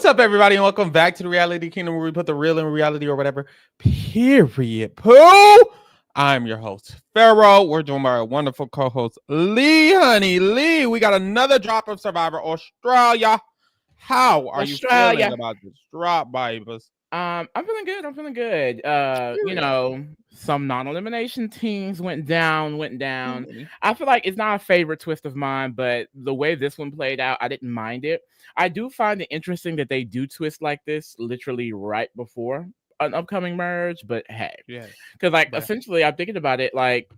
What's up, everybody, and welcome back to the Reality Kingdom, where we put the real in reality or whatever. Period. Pooh! I'm your host, Pharaoh. We're joined by our wonderful co-host, Lee. Honey, Lee, we got another drop of Survivor Australia. How are you feeling about this drop, Bibas? I'm feeling good. You know, some non-elimination teams went down. I feel like it's not a favorite twist of mine, but the way this one played out, I didn't mind it. I do find it interesting that they do twist like this literally right before an upcoming merge, but hey. Yeah. Because essentially I'm thinking about it, like,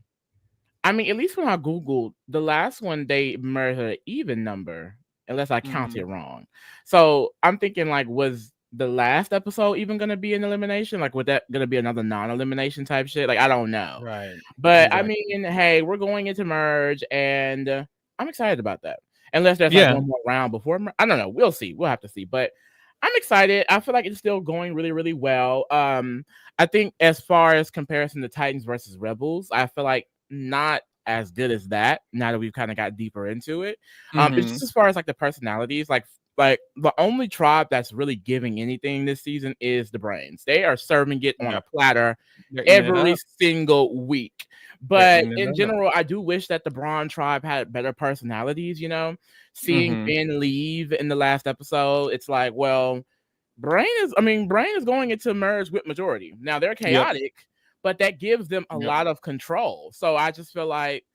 I mean, at least when I Googled, the last one they merged an even number, unless I counted wrong. So I'm thinking, like, was the last episode even gonna be an elimination? Like, was that gonna be another non-elimination type shit? Like, I don't know. Right. But exactly. I mean, hey, we're going into merge, and I'm excited about that. Unless there's like one more round before I don't know. We'll see. We'll have to see. But I'm excited. I feel like it's still going really, really well. I think as far as comparison to Titans versus Rebels, I feel like not as good as that. Now that we've kind of got deeper into it, it's just as far as like the personalities, like the only tribe that's really giving anything this season is the Brains. They are serving it on a platter every single week. But in general, I do wish that the Brawn Tribe had better personalities, you know. Seeing Ben leave in the last episode, it's like, well, Brain is going into merge with majority. Now they're chaotic, but that gives them a lot of control. So I just feel like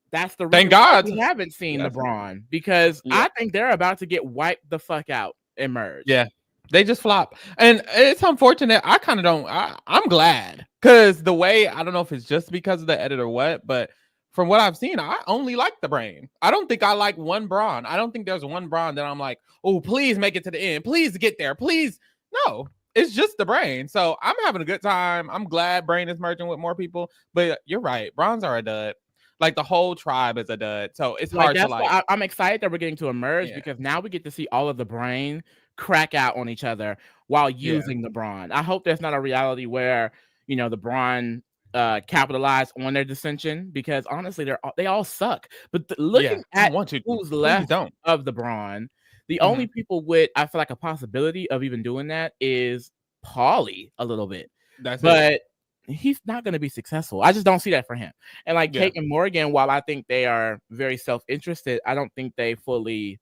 that's the reason thank God we haven't seen LeBron, because I think they're about to get wiped the fuck out in merge. Yeah, they just flop, and it's unfortunate. I kind of don't. I'm glad, because the way, I don't know if it's just because of the edit or what, but from what I've seen, I only like the Brain. I don't think I like one Brawn. I don't think there's one Brawn that I'm like, oh, please make it to the end. Please get there. Please. No, it's just the Brain. So I'm having a good time. I'm glad Brain is merging with more people. But you're right. Brawns are a dud. Like, the whole tribe is a dud. So it's hard to like. I'm excited that we're getting to a merge, because now we get to see all of the Brain crack out on each other while using the Brawn. I hope there's not a reality where, you know, the Brawn capitalize on their dissension, because honestly they all suck. But looking at who's left of the Brawn, the only people with, I feel like, a possibility of even doing that is Paulie a little bit. But he's not going to be successful. I just don't see that for him. And like Kate and Morgan, while I think they are very self-interested, I don't think they fully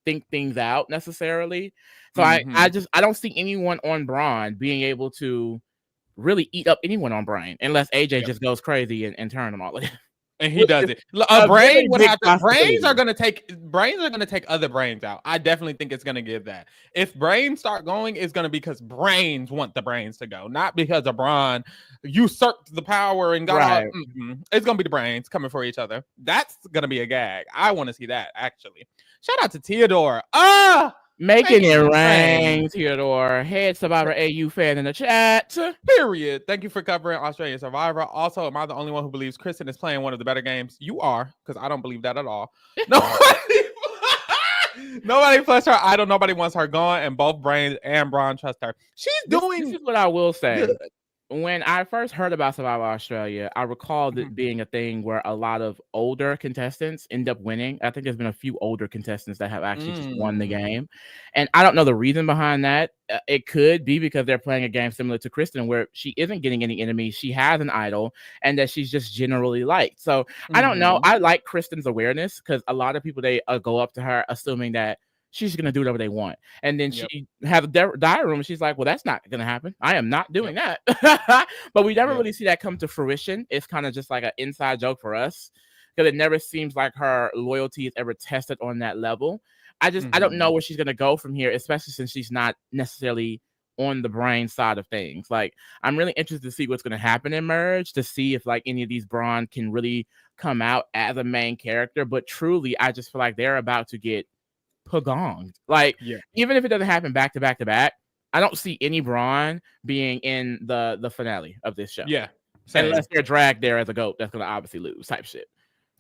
think things out necessarily. So I don't see anyone on Brawn being able to really eat up anyone on Brain, unless AJ just goes crazy and turn them all. And he does it. A Brain would have to. Brains are gonna take other Brains out. I definitely think it's gonna give that. If Brains start going, it's gonna be because Brains want the Brains to go, not because of Brawn usurped the power and got It's gonna be the Brains coming for each other. That's gonna be a gag. I want to see that, actually. Shout out to Theodore. Making it rain, Theodore. Head Survivor AU fan in the chat. Period. Thank you for covering Australian Survivor. Also, am I the only one who believes Kristen is playing one of the better games? You are, because I don't believe that at all. Nobody plus her idol. Nobody wants her gone, and both Brains and Brawn trust her. She's doing. This is what I will say. Good. When I first heard about Survivor Australia, I recalled it being a thing where a lot of older contestants end up winning. I think there's been a few older contestants that have actually just won the game. And I don't know the reason behind that. It could be because they're playing a game similar to Kristen, where she isn't getting any enemies. She has an idol, and that she's just generally liked. So I don't know. I like Kristen's awareness, because a lot of people, they go up to her assuming that she's going to do whatever they want. And then she has a diary room, and she's like, well, that's not going to happen. I am not doing that. But we never really see that come to fruition. It's kind of just like an inside joke for us, because it never seems like her loyalty is ever tested on that level. I don't know where she's going to go from here, especially since she's not necessarily on the Brain side of things. Like, I'm really interested to see what's going to happen in merge, to see if like any of these Brawn can really come out as a main character. But truly, I just feel like they're about to get pagonged. Like, even if it doesn't happen back to back to back, I don't see any Brawn being in the finale of this show. Unless they're dragged there as a goat, that's gonna obviously lose type shit.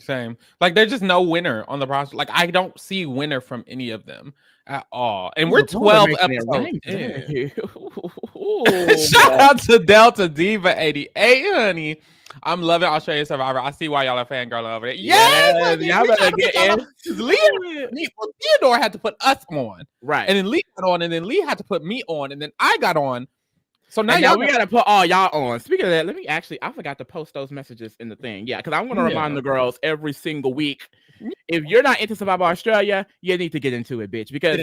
Same. Like, there's just no winner on the roster. Like, I don't see winner from any of them at all. And we're 12 episodes in. Shout out to Delta Diva 88, honey. I'm loving Australia Survivor. I see why y'all are fangirl over it. Yes, y'all better get in. Theodore had to put us on, right? And then Lee got on, and then Lee had to put me on, and then I got on. So now we gotta put all y'all on. Speaking of that, let me I forgot to post those messages in the thing. Yeah, because I'm gonna remind the girls every single week. If you're not into Survivor Australia, you need to get into it, bitch. Because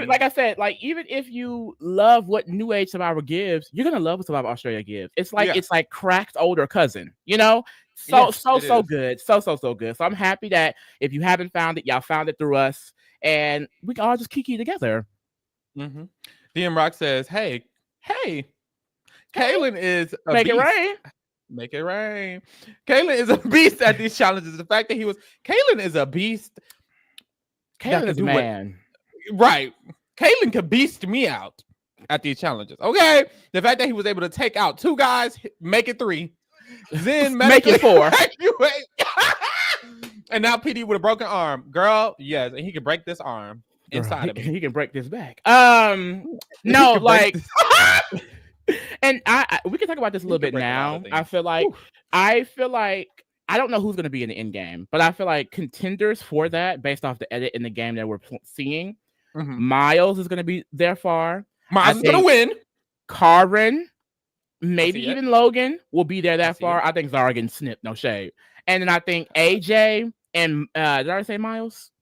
like I said, like even if you love what New Age Survivor gives, you're gonna love what Survivor Australia gives. It's like cracked older cousin, you know? So good. So good. So I'm happy that if you haven't found it, y'all found it through us, and we can all just kiki together. DM Rock says, hey, Kaylin is a Make beast. It rain. Make it rain. Kaylin is a beast at these challenges. The fact that Kaylin is a beast. Kaylin is man. Right. Kaylin could beast me out at these challenges. Okay. The fact that he was able to take out 2 guys, make it 3. Then make it 4. And now PD with a broken arm. Girl, yes. And he can break this arm inside of me. He can break this back. No, like... And we can talk about this a little bit now. I feel like I don't know who's going to be in the end game, but I feel like contenders for that, based off the edit in the game that we're seeing, Miles is going to be there far. Miles is going to win. Karen, maybe even Logan will be there that far. I think Zara getting snipped, no shade. And then I think AJ and did I say Miles?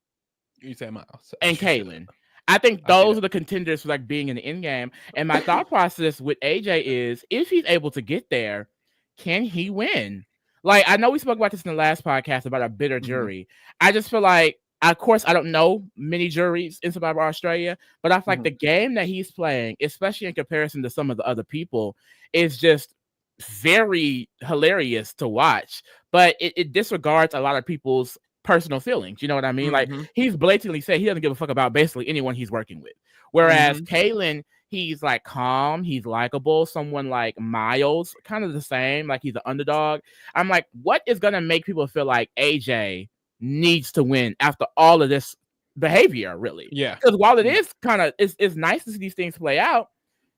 You say Miles. And Kaylin. I think those are the contenders for like being in the end game. And my thought process with AJ is, if he's able to get there, can he win? Like, I know we spoke about this in the last podcast about a bitter jury. I just feel like, of course, I don't know many juries in Survivor Australia, but I feel like the game that he's playing, especially in comparison to some of the other people, is just very hilarious to watch. But it disregards a lot of people's personal feelings, you know what I mean? Like, he's blatantly said he doesn't give a fuck about basically anyone he's working with. Whereas Kaylin, he's like calm, he's likable. Someone like Miles, kind of the same, like he's an underdog. I'm like, what is gonna make people feel like AJ needs to win after all of this behavior, really? Yeah. Because while it is kind of it's nice to see these things play out,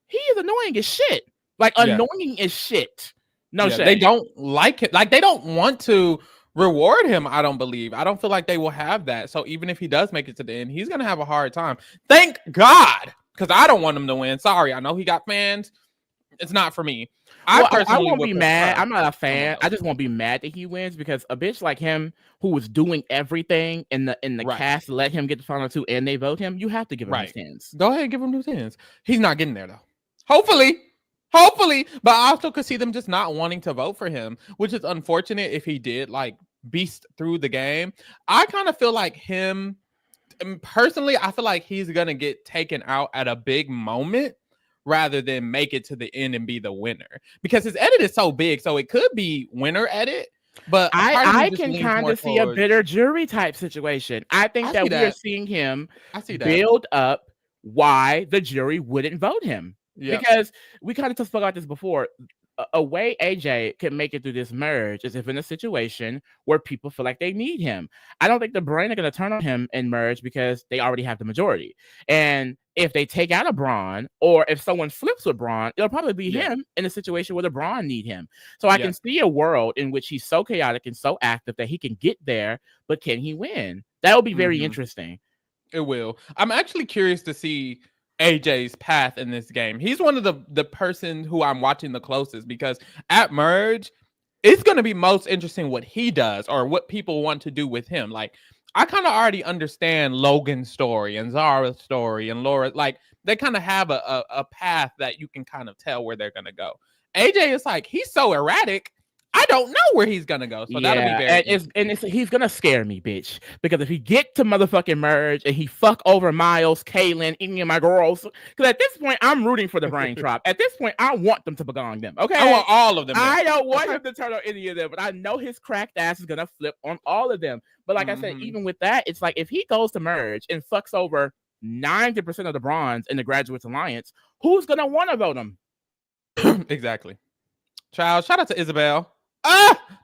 he is annoying as shit. Like annoying as shit. No shit. They don't like it. Like, they don't want to reward him. I don't feel like they will have that. So even if he does make it to the end, he's gonna have a hard time. Thank God, because I don't want him to win. Sorry, I know he got fans. It's not for me. I won't be mad. I'm not a fan. I just won't be mad that he wins, because a bitch like him who was doing everything in the cast let him get the final 2 and they vote him. You have to give him his 10s. Go ahead and give him 2 10s. He's not getting there though. Hopefully, but I also could see them just not wanting to vote for him, which is unfortunate. If he did like beast through the game, I kind of feel like him personally, I feel like he's gonna get taken out at a big moment rather than make it to the end and be the winner, because his edit is so big. So it could be winner edit, but I can kind of see a bitter jury type situation. I think that we are seeing him build up why the jury wouldn't vote him. Because we kind of spoke about this before. A way AJ can make it through this merge is if in a situation where people feel like they need him. I don't think the Brain are going to turn on him and merge, because they already have the majority. And if they take out a Brawn, or if someone flips with Brawn, it'll probably be him in a situation where the Brawn need him. So I can see a world in which he's so chaotic and so active that he can get there, but can he win? That would be very interesting. It will. I'm actually curious to see AJ's path in this game. He's one of the person who I'm watching the closest, because at merge, it's going to be most interesting what he does or what people want to do with him. Like, I kind of already understand Logan's story and Zara's story and Laura. Like, they kind of have a path that you can kind of tell where they're going to go. AJ is like, he's so erratic, I don't know where he's gonna go. So that'll be very he's gonna scare me, bitch. Because if he get to motherfucking merge and he fuck over Miles, Kaylin, any of my girls, because at this point I'm rooting for the Brawn Tribe. At this point, I want them to begone them. Okay, I want all of them. I don't want him to turn on any of them, but I know his cracked ass is gonna flip on all of them. But like I said, even with that, it's like if he goes to merge and fucks over 90% of the bronze in the Graduates Alliance, who's gonna want to vote him? Exactly. Child, shout out to Isabel.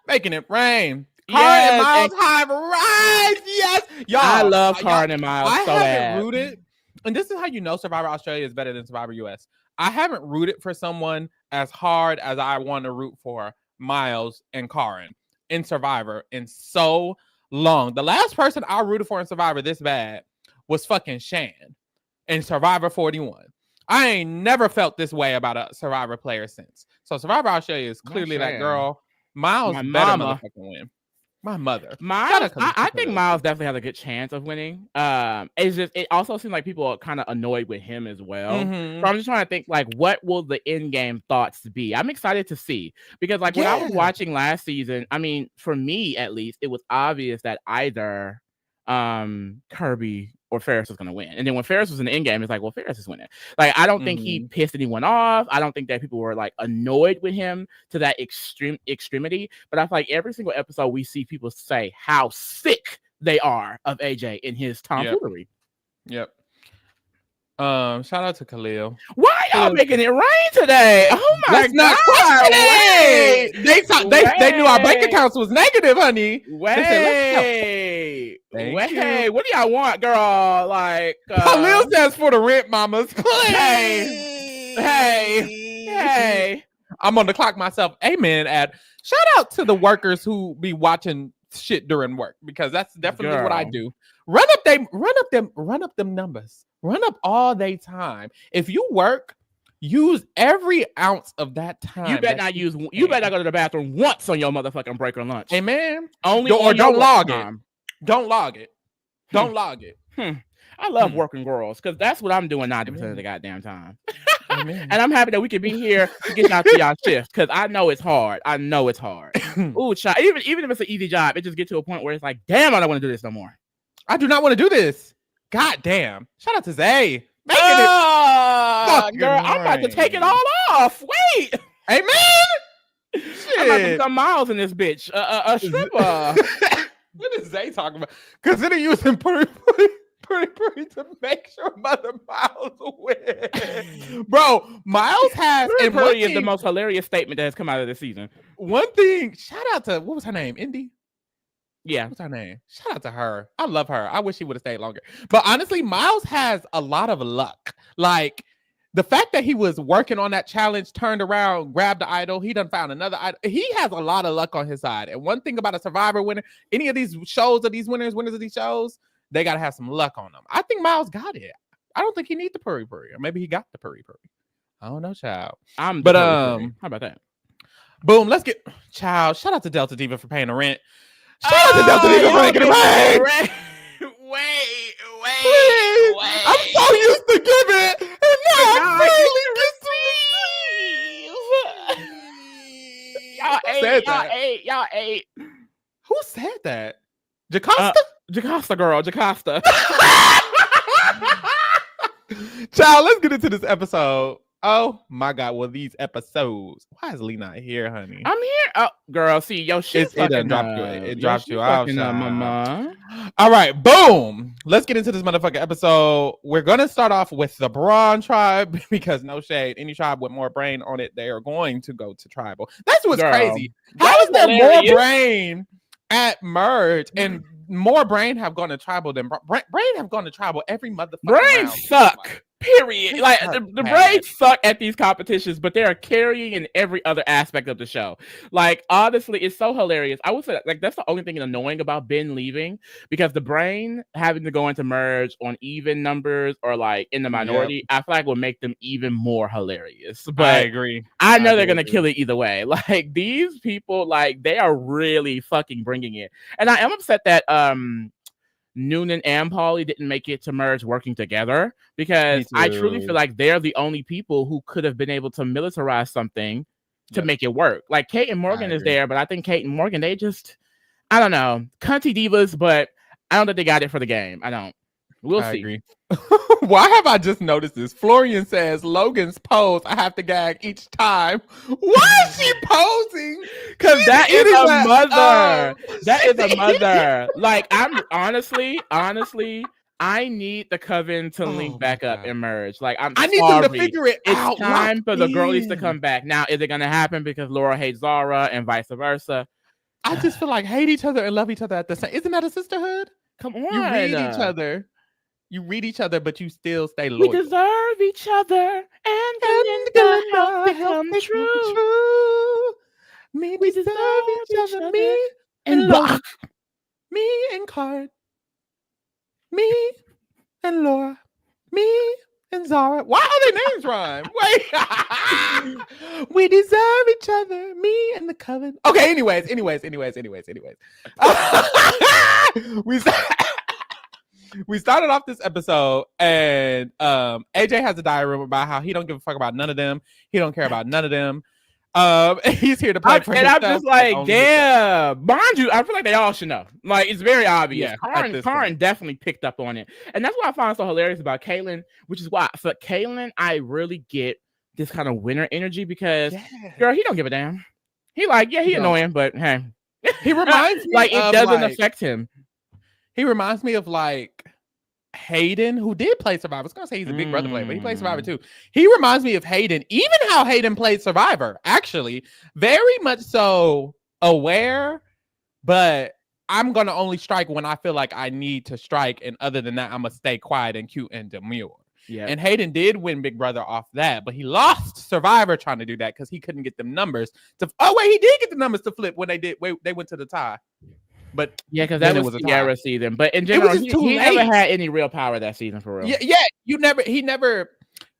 Making it rain. Karen and Miles Hive rise. Yes, y'all. I love Karen and Miles. I haven't rooted, and this is how you know Survivor Australia is better than Survivor US. I haven't rooted for someone as hard as I want to root for Miles, and Karin in Survivor in so long. The last person I rooted for in Survivor this bad was fucking Shan in Survivor 41. I ain't never felt this way about a Survivor player since. So Survivor Australia is clearly that girl. Miles better motherfucking win. My mother. Miles, I think Miles definitely has a good chance of winning. It's just, it also seems like people are kind of annoyed with him as well. So I'm just trying to think, like, what will the in-game thoughts be? I'm excited to see, because like when I was watching last season, I mean, for me at least, it was obvious that either Kirby or Ferris was going to win. And then when Ferris was in the end game, it's like, well, Ferris is winning. Like, I don't think he pissed anyone off. I don't think that people were like annoyed with him to that extremity. But I feel like every single episode we see people say how sick they are of AJ in his tomfoolery. Yep. Shout out to Khalil. Why y'all making it rain today? Oh my God! Wait. They knew our bank accounts was negative, honey. Wait. What do y'all want, girl? Like Khalil says for the rent, mamas. Hey. I'm on the clock myself. Amen. Shout out to the workers who be watching shit during work, because that's definitely what I do. Run up them numbers. Run up all day time. If you work, use every ounce of that time. You better not go to the bathroom once on your motherfucking break or lunch. Amen. Only don't log it. Don't log it. Don't log it. I love working girls, because that's what I'm doing 90% of the goddamn time. And I'm happy that we can be here to get y'all to y'all shift, because I know it's hard. Ooh, child. Even if it's an easy job, it just gets to a point where it's like, damn, I don't want to do this no more. I do not want to do this. God damn. Shout out to Zay. Girl, I'm about to take it all off. Wait. Amen. Shit. I'm about to become Miles in this bitch. A stripper. What is Zay talking about? Consider using pretty to make sure Mother Miles wins. Bro, Miles has... Pretty is the most hilarious statement that has come out of this season. One thing, shout out to... What was her name? Indy? Yeah. What's her name? Shout out to her. I love her. I wish she would have stayed longer. But honestly, Miles has a lot of luck. Like, the fact that he was working on that challenge, turned around, grabbed the idol, he done found another idol. He has a lot of luck on his side. And one thing about a Survivor winner, any of these shows, of these winners of these shows, they got to have some luck on them. I think Miles got it. I don't think he needs the purry. Or maybe he got the purry. I don't know, child. How about that? Boom, let's get... Child, shout out to Delta Diva for paying the rent. Shout out to Delta Diva for making the rent. Wait. I'm so used to giving, and now I finally get to receive. Y'all ate. Who said that? Jocasta? Jocasta, girl. Jocasta. Child, let's get into this episode. Oh my God! Well, these episodes. Why is Lee not here, honey? I'm here. Oh, girl, see your shit. It dropped you out, mama. All right, boom. Let's get into this motherfucking episode. We're gonna start off with the Brawn Tribe, because no shade, any tribe with more brain on it, they are going to go to tribal. That's what's crazy. How is there more brain at Merge, and more brain have gone to tribal than brain have gone to tribal every motherfucking brain round. Suck. Period. Like the Braves suck at these competitions, but they are carrying in every other aspect of the show. Like, honestly, it's so hilarious. I would say like that's the only thing annoying about Ben leaving, because the brain having to go into Merge on even numbers or like in the minority, I feel like will make them even more hilarious. But I agree. I know they're gonna kill it either way. Like, these people, like, they are really fucking bringing it. And I am upset that Noonan and Paulie didn't make it to Merge working together, because I truly feel like they're the only people who could have been able to militarize something to make it work. Like, Kate and Morgan is there, but I think Kate and Morgan, they just, I don't know, cunty divas, but I don't think they got it for the game. I don't. We'll see. Agree. Why have I just noticed this? Florian says Logan's pose, I have to gag each time. Why is she posing? Because that is a mother. That is a mother. Like, I'm honestly, I need the coven to link back up and merge. Like, I need them to figure it out. It's time for the girlies to come back. Now, is it going to happen because Laura hates Zara and vice versa? I just feel like hate each other and love each other at the same. Isn't that a sisterhood? Come on. You read each other. You read each other, but you still stay loyal. We deserve each other, and the help come true. We deserve each other. Me and Laura. Me and Card. Me and Laura. Me and Zara. Why are their names rhyme? Wait. We deserve each other. Me and the Coven. Okay, anyways. We started off this episode, and AJ has a diary about how he don't give a fuck about none of them. He don't care about none of them. He's here to play for himself. And I'm just like, damn. Mind you, I feel like they all should know. Like, it's very obvious. Yeah, Karin definitely picked up on it. And that's what I find so hilarious about Kaylin, which is why for Kaylin, I really get this kind of winner energy because, girl, he don't give a damn. He like, yeah, he annoying, but hey. He reminds me like, it doesn't affect him. He reminds me of like Hayden, who did play Survivor. I was gonna say he's a Big Brother player, but he played Survivor too. He reminds me of Hayden, even how Hayden played Survivor, actually. Very much so aware, but I'm gonna only strike when I feel like I need to strike, and other than that, I'm gonna stay quiet and cute and demure. Yeah. And Hayden did win Big Brother off that, but he lost Survivor trying to do that because he couldn't get them numbers to. Oh wait, he did get the numbers to flip when they did. They went to the tie. But yeah, because that was Sierra season. But in general, he never had any real power that season for real. Yeah, he never.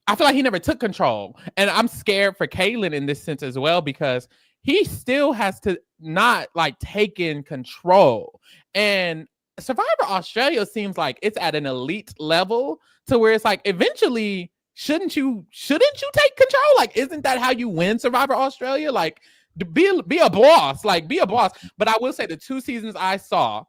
I feel like he never took control, and I'm scared for Kaylin in this sense as well because he still has to not like take in control. And Survivor Australia seems like it's at an elite level to where it's like eventually shouldn't you take control? Like, isn't that how you win Survivor Australia? Like. Be a boss, like be a boss. But I will say the 2 seasons I saw,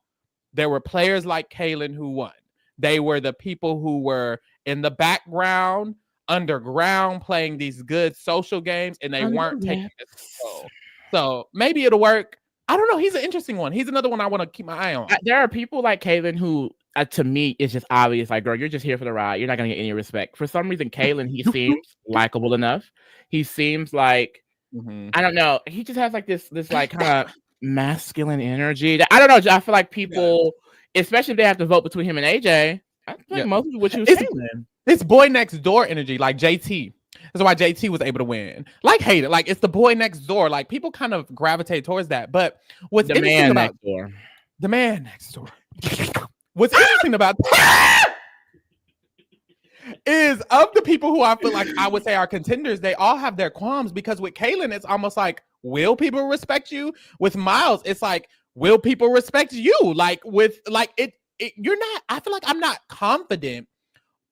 there were players like Kaylin who won. They were the people who were in the background, underground, playing these good social games, and they weren't taking it slow. So maybe it'll work. I don't know. He's an interesting one. He's another one I want to keep my eye on. There are people like Kaylin who, to me, it's just obvious. Like, girl, you're just here for the ride. You're not gonna get any respect. For some reason, Kaylin, he seems likable enough. He seems like. I don't know. He just has like this like kind of masculine energy. I don't know. I feel like people, especially if they have to vote between him and AJ, I think most people would choose Kaylin. It's boy next door energy, like JT. That's why JT was able to win. Like Hayden, like it's the boy next door. Like people kind of gravitate towards that. But what's the interesting man about next door? The man next door. What's interesting about is of the people who I feel like I would say are contenders, they all have their qualms because with Kaylin, it's almost like, will people respect you? With Miles, it's like, will people respect you? Like with like you're not, I feel like I'm not confident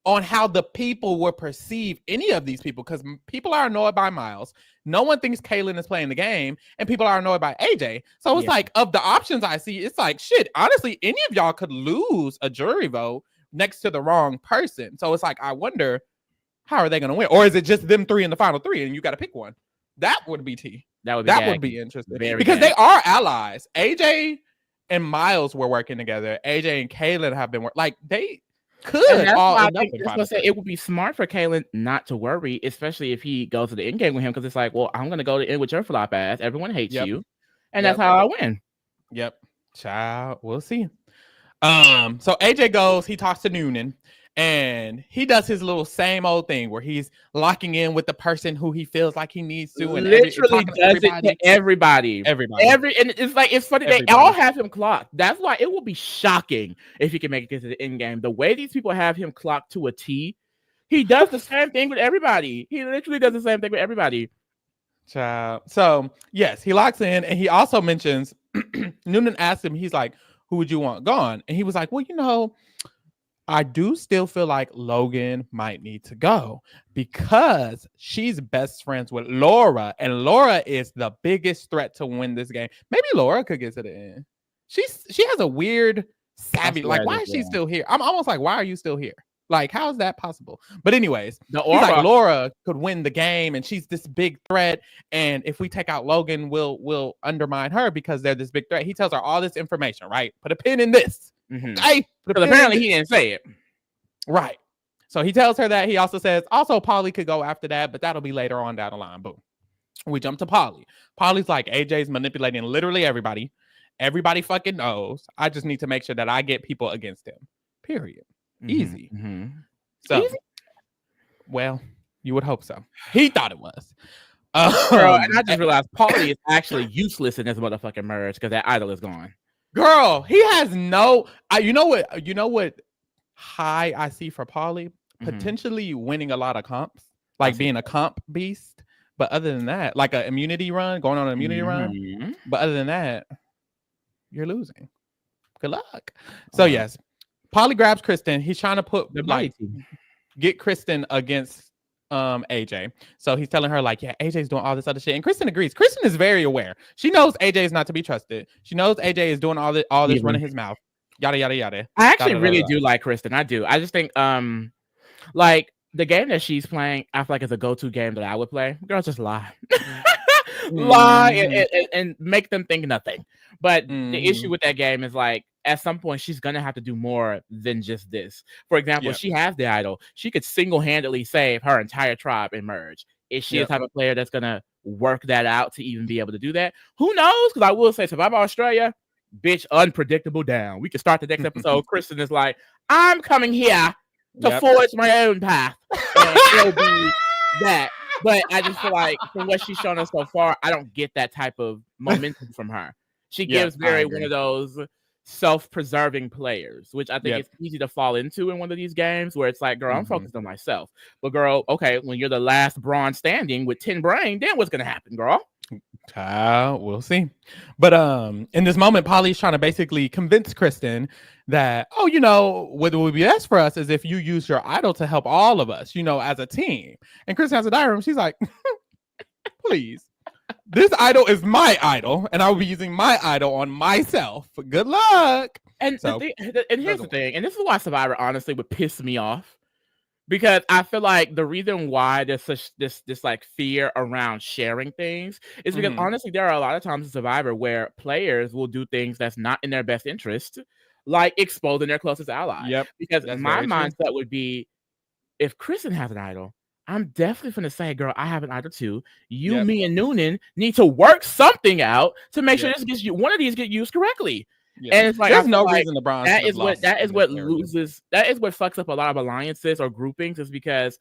on how the people will perceive any of these people because people are annoyed by Miles. No one thinks Kaylin is playing the game, and people are annoyed by AJ. So it's like, of the options I see, it's like, shit, honestly, any of y'all could lose a jury vote next to the wrong person. So it's like, I wonder, how are they going to win? Or is it just them 3 in the final 3 and you got to pick one? That would be tea. That would be interesting. Because they are allies. AJ and Miles were working together. AJ and Kaylin have been like they could all end up in final 3. It would be smart for Kaylin not to worry, especially if he goes to the end game with him, because it's like, well, I'm going to go to end with your flop ass. Everyone hates you. And that's how I win. Yep. Child, we'll see. So AJ goes, he talks to Noonan, and he does his little same old thing where he's locking in with the person who he feels like he needs to, and literally does it to everybody. And it's like, it's funny, they all have him clocked. That's why it will be shocking if he can make it to the end game. The way these people have him clocked to a T, he does the same thing with everybody. He literally does the same thing with everybody. Child. So yes, he locks in, and he also mentions Noonan asked him, he's like, who would you want gone? And he was like, well, I do still feel like Logan might need to go because she's best friends with Laura, and Laura is the biggest threat to win this game. Maybe Laura could get to the end. She has a weird savvy. Like, why is she still here? I'm almost like, why are you still here? Like, how is that possible? But anyways, he's like, Laura could win the game, and she's this big threat. And if we take out Logan, we'll undermine her because they're this big threat. He tells her all this information, right? Put a pin in this. Okay? But apparently he didn't say it. Right. So he tells her that. He also says, Polly could go after that, but that'll be later on down the line. Boom. We jump to Polly. Polly's like, AJ's manipulating literally everybody. Everybody fucking knows. I just need to make sure that I get people against him. Period. Easy. So, well, you would hope so. He thought it was. Girl, and I just realized Paulie is actually useless in this motherfucking merge because that idol is gone. Girl, he has no. You know what? You know what? High I see for Paulie, potentially winning a lot of comps, like being a comp beast. But other than that, like an immunity run, going on an immunity run. But other than that, you're losing. Good luck. So yes, Paulie grabs Kristen. He's trying to put get Kristen against AJ. So he's telling her like, yeah, AJ's doing all this other shit, and Kristen agrees. Kristen is very aware. She knows AJ is not to be trusted. She knows AJ is doing all this running his mouth. Yada yada yada. I actually really do like Kristen. I do. I just think like the game that she's playing, I feel like is a go-to game that I would play. Girls just lie. Lie and make them think nothing. But the issue with that game is like at some point she's gonna have to do more than just this. For example, if she has the idol, she could single-handedly save her entire tribe and merge. Is she the type of player that's gonna work that out to even be able to do that? Who knows? Because I will say Survivor Australia, bitch, unpredictable down. We can start the next episode. Kristen is like, I'm coming here to forge my own path. And it'll be that. But I just feel like from what she's shown us so far, I don't get that type of momentum from her. She gives very one of those self-preserving players, which I think it's easy to fall into in one of these games where it's like, girl, I'm focused on myself. But girl, okay, when you're the last Brawn standing with 10 brain, then what's gonna happen, girl? We'll see. But in this moment, Paulie's trying to basically convince Kristen that, oh, you know, what would be best for us is if you use your idol to help all of us, you know, as a team. And Kristen has a diary room. She's like, please, this idol is my idol, and I will be using my idol on myself. Good luck. And here's the thing, and this is why Survivor honestly would piss me off. Because I feel like the reason why there's such this like fear around sharing things is because honestly, there are a lot of times in Survivor where players will do things that's not in their best interest, like exposing their closest ally. Yep. Because my mindset would be, if Kristen has an idol, I'm definitely going to say, girl, I have an idol too. You, me, and Noonan need to work something out to make sure this gets one of these get used correctly. And it's like there's no reason LeBron. That is what fucks up a lot of alliances or groupings, is because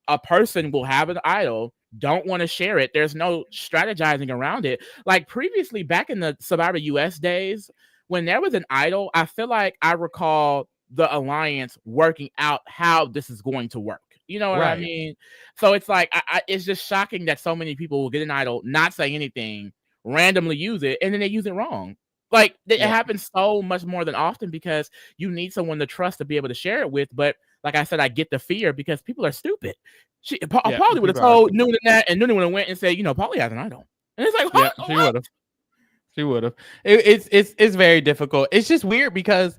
a person will have an idol, don't want to share it. There's no strategizing around it. Like previously, back in the Survivor US days, when there was an idol, I feel like I recall the alliance working out how this is going to work. You know what I mean? So it's like it's just shocking that so many people will get an idol, not say anything, randomly use it, and then they use it wrong. Like it happens so much more than often because you need someone to trust to be able to share it with. But like I said, I get the fear because people are stupid. Paulie would have told Noonan that, and Noonan would have went and said, you know, Paulie has an idol, and it's like, what? She would have. She would have. It's very difficult. It's just weird because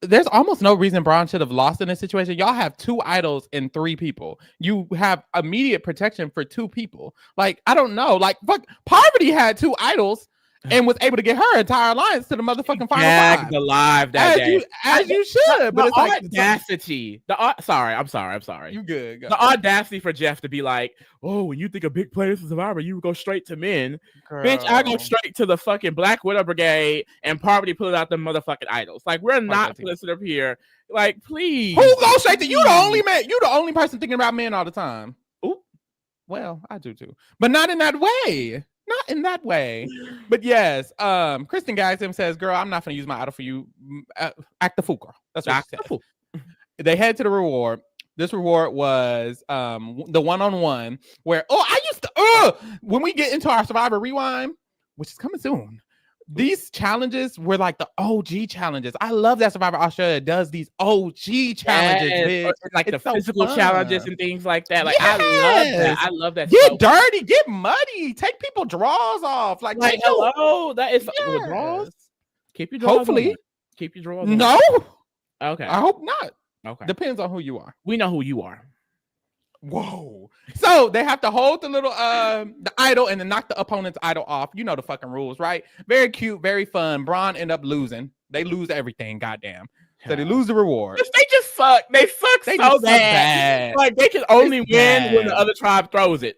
there's almost no reason Braun should have lost in this situation. Y'all have 2 idols and 3 people. You have immediate protection for 2 people. Like I don't know. Like fuck, Parvati had 2 idols and was able to get her entire alliance to the motherfucking final 5. Alive that day. As you should. But it's like audacity. I'm sorry. You good. The audacity for Jeff to be like, oh, when you think of big players in Survivor, you go straight to men. Girl. Bitch, I go straight to the fucking Black Widow Brigade and Parvati pulling out the motherfucking idols. Like, we're not putting it up here. Like, please. Who goes straight to you? The only man. You the only person thinking about men all the time. Ooh. Well, I do too. But not in that way. Not in that way. But yes, Kristen guys him says, girl, I'm not going to use my idol for you. Act the fool, girl. That's what she said. They head to the reward. This reward was the one-on-one where, I used to, when we get into our Survivor Rewind, which is coming soon, these challenges were like the OG challenges. I love that Survivor Australia does these OG challenges. Like it's the physical challenges and things like that. Like I love that. I love that. Get dirty, get muddy, take people draws off. Like hello, that is draws. Keep your draws. Hopefully, keep your draws. No. Okay. I hope not. Okay. Depends on who you are. We know who you are. Whoa. So they have to hold the little the idol and then knock the opponent's idol off. You know the fucking rules, right? Very cute, very fun. Braun end up losing. They lose everything, goddamn. So they lose the reward. They just suck. They suck so bad. Like they can only win when the other tribe throws it.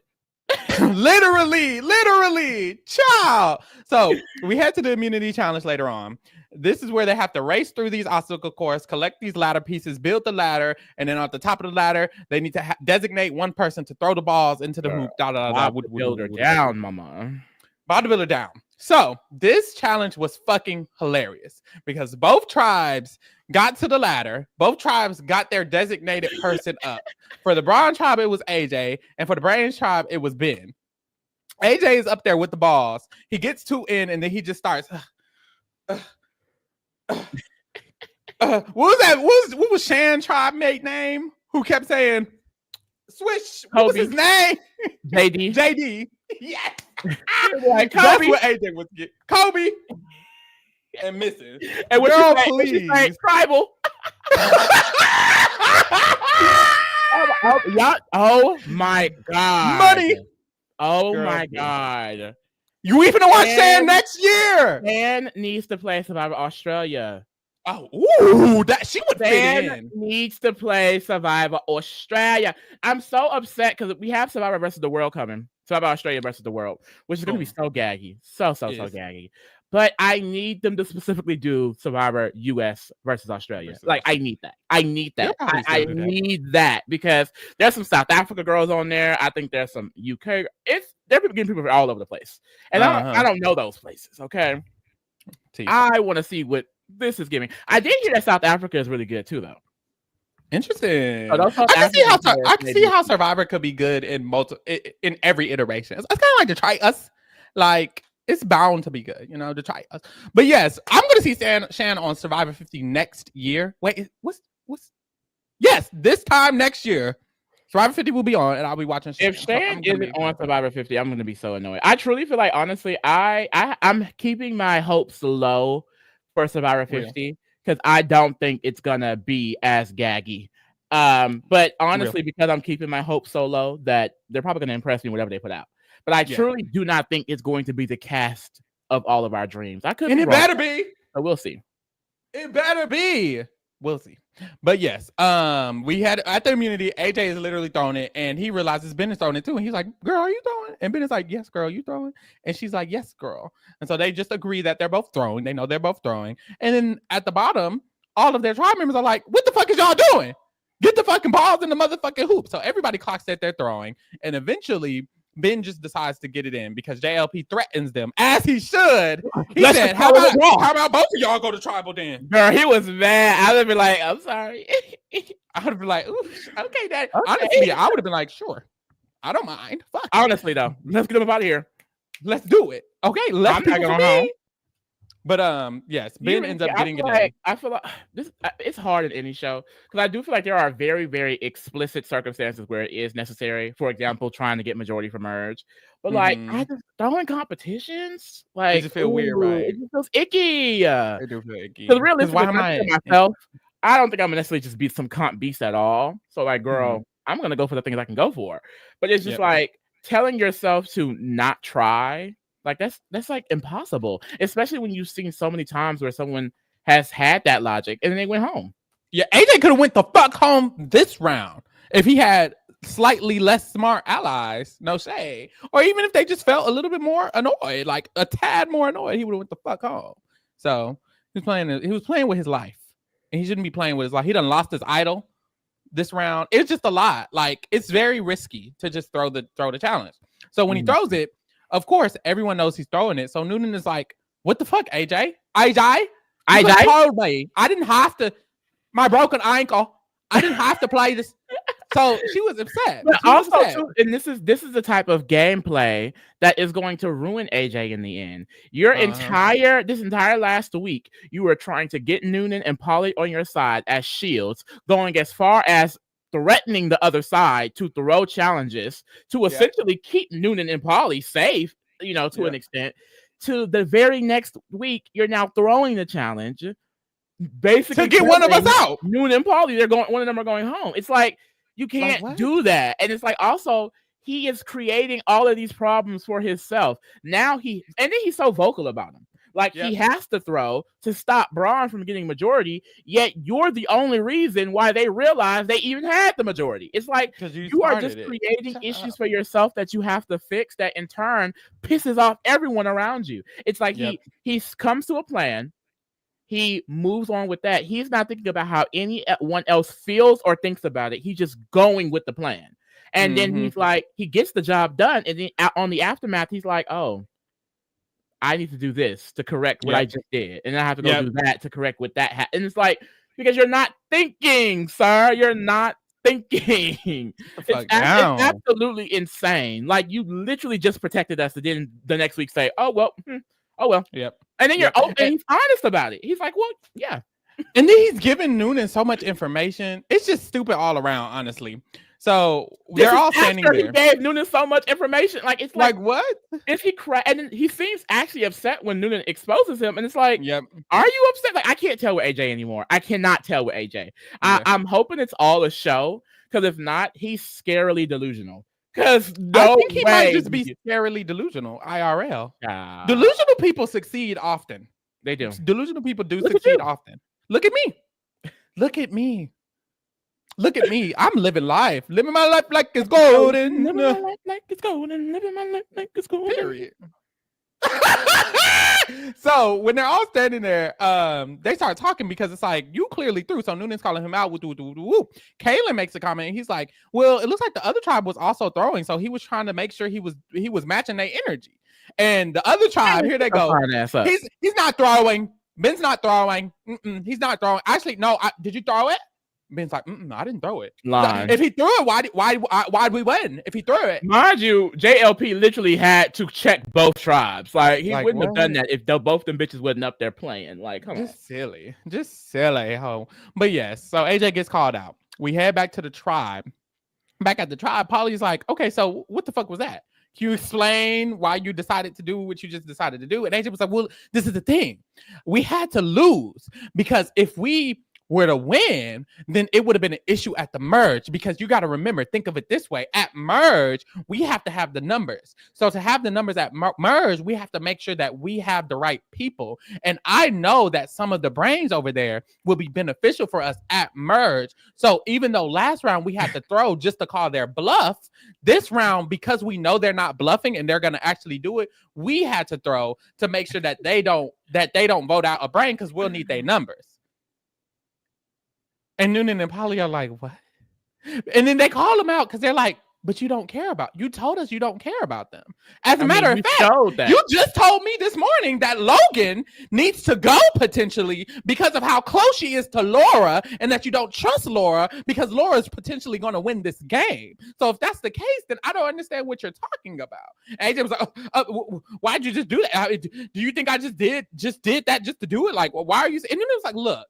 literally, child. So we head to the immunity challenge later on. this is where they have to race through these obstacle course, collect these ladder pieces, build the ladder, and then at the top of the ladder, they need to designate one person to throw the balls into the hoop. Build her down, mama. Bodybuilder down. So this challenge was fucking hilarious because both tribes got to the ladder. Both tribes got their designated person up. For the Brawn Tribe, it was AJ, and for the Brain Tribe, it was Ben. AJ is up there with the balls. He gets 2 in, and then he just starts. What was that? What was Shan tribe mate name? Who kept saying Swish? What was his name? JD. JD. Yes. Like, that's what AJ was getting. Kobe and missing. And what girl, please. please. Tribal. Oh my God. Money. Oh girl, my God. You even watch Shan next year. Shan needs to play Survivor Australia. Oh, ooh, that she would fit in. Needs to play Survivor Australia. I'm so upset because we have Survivor versus the World coming. Survivor Australia versus the World, which is going to be so gaggy. So gaggy. But I need them to specifically do Survivor US versus Australia. Like, I need that. I need that. I need that because there's some South Africa girls on there. I think there's some UK. They're getting people from all over the place. And I don't know those places, okay? I want to see what this is giving. I did hear that South Africa is really good too, though. Interesting. I can see how Survivor could be good in every iteration. It's kind of like to try us. Like, it's bound to be good, you know, to try us. But yes, I'm gonna see Shan on Survivor 50 next year. Wait, what's? Yes, this time next year, Survivor 50 will be on, and I'll be watching. If Shan isn't on Survivor 50, I'm gonna be so annoyed. I truly feel like, honestly, I'm keeping my hopes low for Survivor 50 because I don't think it's gonna be as gaggy. But honestly, because I'm keeping my hopes so low that they're probably gonna impress me whatever they put out. But I truly do not think it's going to be the cast of all of our dreams. I could, and it better be. So we'll see. It better be. We'll see. But yes, we had at the immunity, AJ is literally throwing it, and he realizes Ben is throwing it too, and he's like, "Girl, are you throwing?" And Ben is like, "Yes, girl, you throwing?" And she's like, "Yes, girl." And so they just agree that they're both throwing. They know they're both throwing. And then at the bottom, all of their tribe members are like, "What the fuck is y'all doing? Get the fucking balls in the motherfucking hoop." So everybody clocks that they're throwing, and eventually Ben just decides to get it in because JLP threatens them, as he should. He said, how about both of y'all go to tribal then? Girl, he was mad. I would have been like, I'm sorry. I would have been like, ooh, okay, Dad. Okay. Honestly, I would have been like, sure. I don't mind. Fuck. Honestly, though, let's get him out of here. Let's do it. Okay, let's go home. But yes, Ben ends up getting it in. I feel like this. It's hard in any show because I do feel like there are very, very explicit circumstances where it is necessary. For example, trying to get majority for merge. But like, I just throwing competitions, like, it just feel weird, right? It just feels icky. It do feel icky. Because realistically, myself, I don't think I'm gonna necessarily just be some comp beast at all. So like, girl, I'm gonna go for the things I can go for. But it's just like telling yourself to not try. Like that's like impossible, especially when you've seen so many times where someone has had that logic and then they went home. Yeah, AJ could have went the fuck home this round if he had slightly less smart allies, no shade, or even if they just felt a little bit more annoyed, like a tad more annoyed, he would have went the fuck home. So he was playing with his life, and he shouldn't be playing with his life. He done lost his idol this round. It's just a lot. Like, it's very risky to just throw the challenge. So when he throws it, of course, everyone knows he's throwing it. So Noonan is like, "What the fuck, AJ? AJ told me I didn't have to. My broken ankle. I didn't have to play this." So she was upset. But also, too, and this is the type of gameplay that is going to ruin AJ in the end. This entire last week, you were trying to get Noonan and Polly on your side as shields, going as far as threatening the other side to throw challenges to essentially keep Noonan and Polly safe, to an extent. To the very next week, you're now throwing the challenge, basically to get one of us out. Noonan and Polly, one of them are going home. It's like, you can't do that. And it's like, also, he is creating all of these problems for himself. Now he's so vocal about them. Like, he has to throw to stop Braun from getting majority, yet you're the only reason why they realize they even had the majority. It's like, you are just creating issues for yourself that you have to fix, that in turn pisses off everyone around you. It's like he comes to a plan, he moves on with that. He's not thinking about how anyone else feels or thinks about it. He's just going with the plan. And then he's like, he gets the job done. And then on the aftermath, he's like, oh, I need to do this to correct what I just did. And I have to go do that to correct what that and it's like, because you're not thinking, sir. You're not thinking. It's absolutely insane. Like, you literally just protected us, and then the next week say, oh well. Yep. And then you're open, and he's honest about it. He's like, well, yeah. And then he's giving Noonan so much information. It's just stupid all around, honestly. So they're all standing there. He gave Noonan so much information. Like, it's like what? Is he and then he seems actually upset when Noonan exposes him, and it's like, are you upset? Like, I can't tell with AJ anymore. I cannot tell with AJ. I'm hoping it's all a show, because if not, he's scarily delusional. Because I think he might just be scarily delusional. IRL. Delusional people succeed often. They do. Delusional people do succeed often. Look at me. Look at me. Look at me. I'm living life. Living my life like it's golden. Living my life like it's golden. Living my life like it's golden. Period. So when they're all standing there, they start talking because it's like, you clearly threw. So Noonan's calling him out. Kaylin makes a comment, and he's like, well, it looks like the other tribe was also throwing, so he was trying to make sure he was matching their energy. And the other tribe, here they go. He's not throwing. Ben's not throwing. He's not throwing. Actually, no. Did you throw it? Ben's like, I didn't throw it. Line. If he threw it, why'd we win? If he threw it, mind you, JLP literally had to check both tribes. Like, he wouldn't have done that if both them bitches wasn't up there playing. Like, come on, just silly, ho. But yes, so AJ gets called out. We head back to the tribe. Back at the tribe, Polly's like, okay, so what the fuck was that? Can you explain why you decided to do what you just decided to do? And AJ was like, well, this is the thing. We had to lose, because if we were to win, then it would have been an issue at the merge, because you got to remember, think of it this way. At merge, we have to have the numbers. So to have the numbers at merge, we have to make sure that we have the right people. And I know that some of the brains over there will be beneficial for us at merge. So even though last round we had to throw just to call their bluff, this round, because we know they're not bluffing and they're going to actually do it, we had to throw to make sure that they don't vote out a brain, because we'll need their numbers. And Noonan and Polly are like, what? And then they call them out because they're like, but you told us you don't care about them. As a matter of fact, you just told me this morning that Logan needs to go potentially because of how close she is to Laura, and that you don't trust Laura because Laura is potentially going to win this game. So if that's the case, then I don't understand what you're talking about. And AJ was like, why'd you just do that? Do you think I just did that just to do it? Like, why are you? And then it was like, look,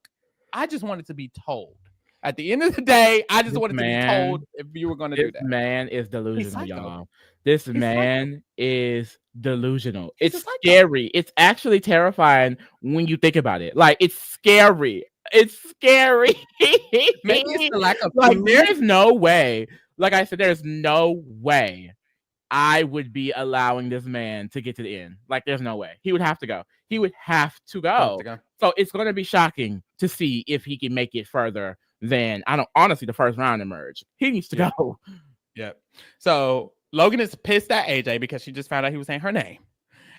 I just wanted to be told. At the end of the day, I just wanted to be told if you were going to do that. This man is delusional, y'all. This man is delusional. It's scary. It's actually terrifying when you think about it. Like, it's scary. It's scary. Maybe it's the lack of like, there's no way. Like I said, there's no way I would be allowing this man to get to the end. Like, there's no way. He would have to go. He would have to go. So it's going to be shocking to see if he can make it further than, honestly, the first round emerge. He needs to go. Yep. So Logan is pissed at AJ because she just found out he was saying her name.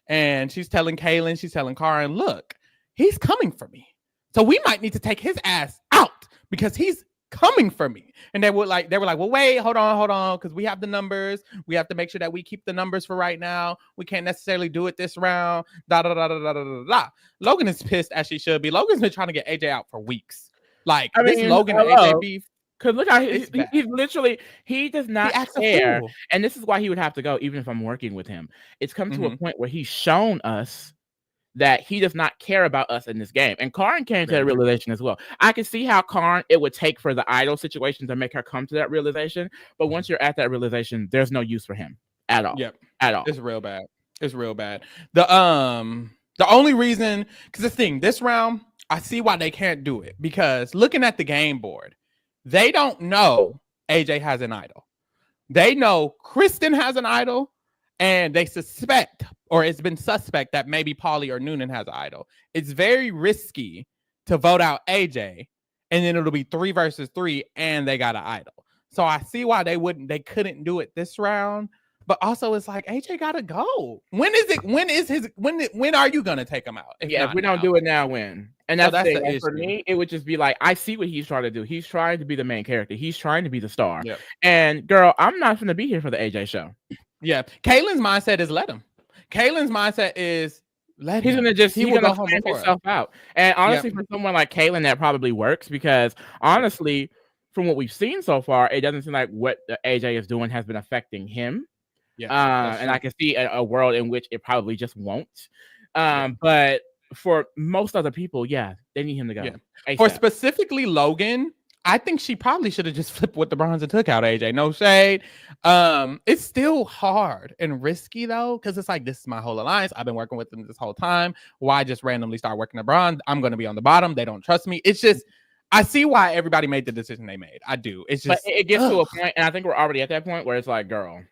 And she's telling Kaylin, she's telling Karen, look, he's coming for me. So we might need to take his ass out because he's coming for me. And they were like, well, wait, hold on, because we have the numbers. We have to make sure that we keep the numbers for right now. We can't necessarily do it this round. Logan is pissed, as she should be. Logan's been trying to get AJ out for weeks. Like, this Logan and AJ beef. Because look how he's literally, he does not care. And this is why he would have to go, even if I'm working with him. It's come to a point where he's shown us that he does not care about us in this game. And Karen came to that realization as well. I can see how Karen, it would take for the idol situation to make her come to that realization. But once you're at that realization, there's no use for him at all. Yep. At all. It's real bad. The only reason, because this round, I see why they can't do it. Because looking at the game board, they don't know AJ has an idol. They know Kristen has an idol, and they suspect, or it's been suspect, that maybe Pauly or Noonan has an idol. It's very risky to vote out AJ, and then it'll be 3 versus 3, and they got an idol. So I see why they couldn't do it this round. but also it's like AJ gotta go. When are you gonna take him out? If we don't do it now, when? And that's the thing. And for me, it would just be like, I see what he's trying to do. He's trying to be the main character. He's trying to be the star. Yep. And girl, I'm not gonna be here for the AJ show. Yeah. Kaylin's mindset is let him. Kaylin's mindset is he's gonna go home himself out. And honestly, for someone like Kaylin, that probably works because honestly, from what we've seen so far, it doesn't seem like what the AJ is doing has been affecting him. Yeah, and I can see a world in which it probably just won't. But for most other people, they need him to go. Yeah. For specifically Logan, I think she probably should have just flipped with the bronze and took out AJ. No shade. It's still hard and risky though, because it's like, this is my whole alliance. I've been working with them this whole time. Why just randomly start working the bronze? I'm going to be on the bottom. They don't trust me. It's just, I see why everybody made the decision they made. I do. It's just, but it gets to a point, and I think we're already at that point where it's like, girl,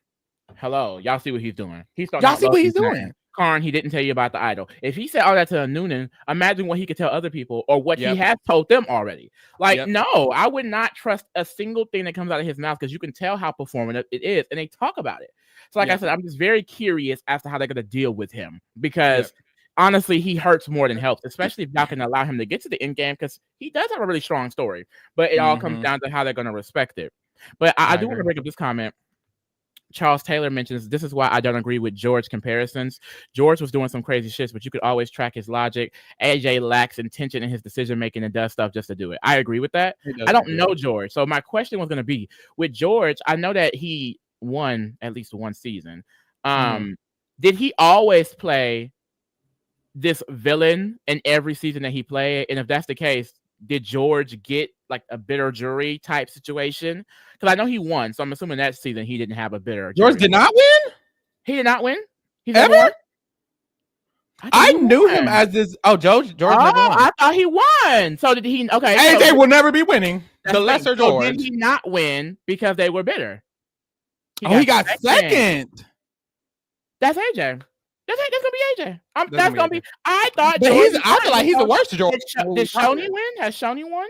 hello, y'all see what he's doing. Y'all see what he's doing. Karn, he didn't tell you about the idol. If he said all that to Noonan, imagine what he could tell other people or what he has told them already. Like, no, I would not trust a single thing that comes out of his mouth because you can tell how performative it is, and they talk about it. So, like I said, I'm just very curious as to how they're going to deal with him because honestly, he hurts more than helps, especially if y'all can allow him to get to the end game because he does have a really strong story. But it all comes down to how they're going to respect it. But I do want to bring up this comment. Charles Taylor mentions, this is why I don't agree with George comparisons. George was doing some crazy shit, but you could always track his logic. AJ lacks intention in his decision making and does stuff just to do it. I agree with that. I don't know George. So my question was going to be, with George, I know that he won at least one season. Did he always play this villain in every season that he played? And if that's the case, did George get like a bitter jury type situation? Because I know he won, so I'm assuming that season he didn't have a bitter jury. George did not win? He did not win? He's ever? I knew him as this. Oh, George never won. I thought he won. So did he? Okay. AJ will never be winning. The lesser George. So did he not win because they were bitter? He got second. That's AJ. That's gonna be AJ. That's gonna be. I thought. But I feel like he's the worst George. Did Shoney win? Has Shoney won?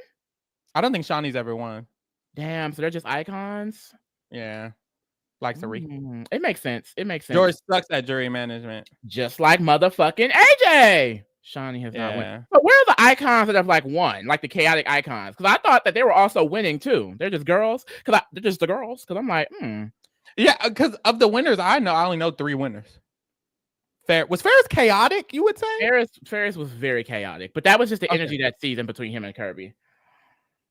I don't think Shawnee's ever won. Damn. So they're just icons. Yeah. Like Sari. It makes sense. It makes sense. George sucks at jury management. Just like motherfucking AJ. Shawny has not won. But where are the icons that have like won? Like the chaotic icons? Because I thought that they were also winning too. They're just girls. They're just the girls. Because I'm like, Yeah, because of the winners I know, I only know 3 winners. Was Ferris chaotic, you would say? Ferris was very chaotic, but that was just the energy that season between him and Kirby.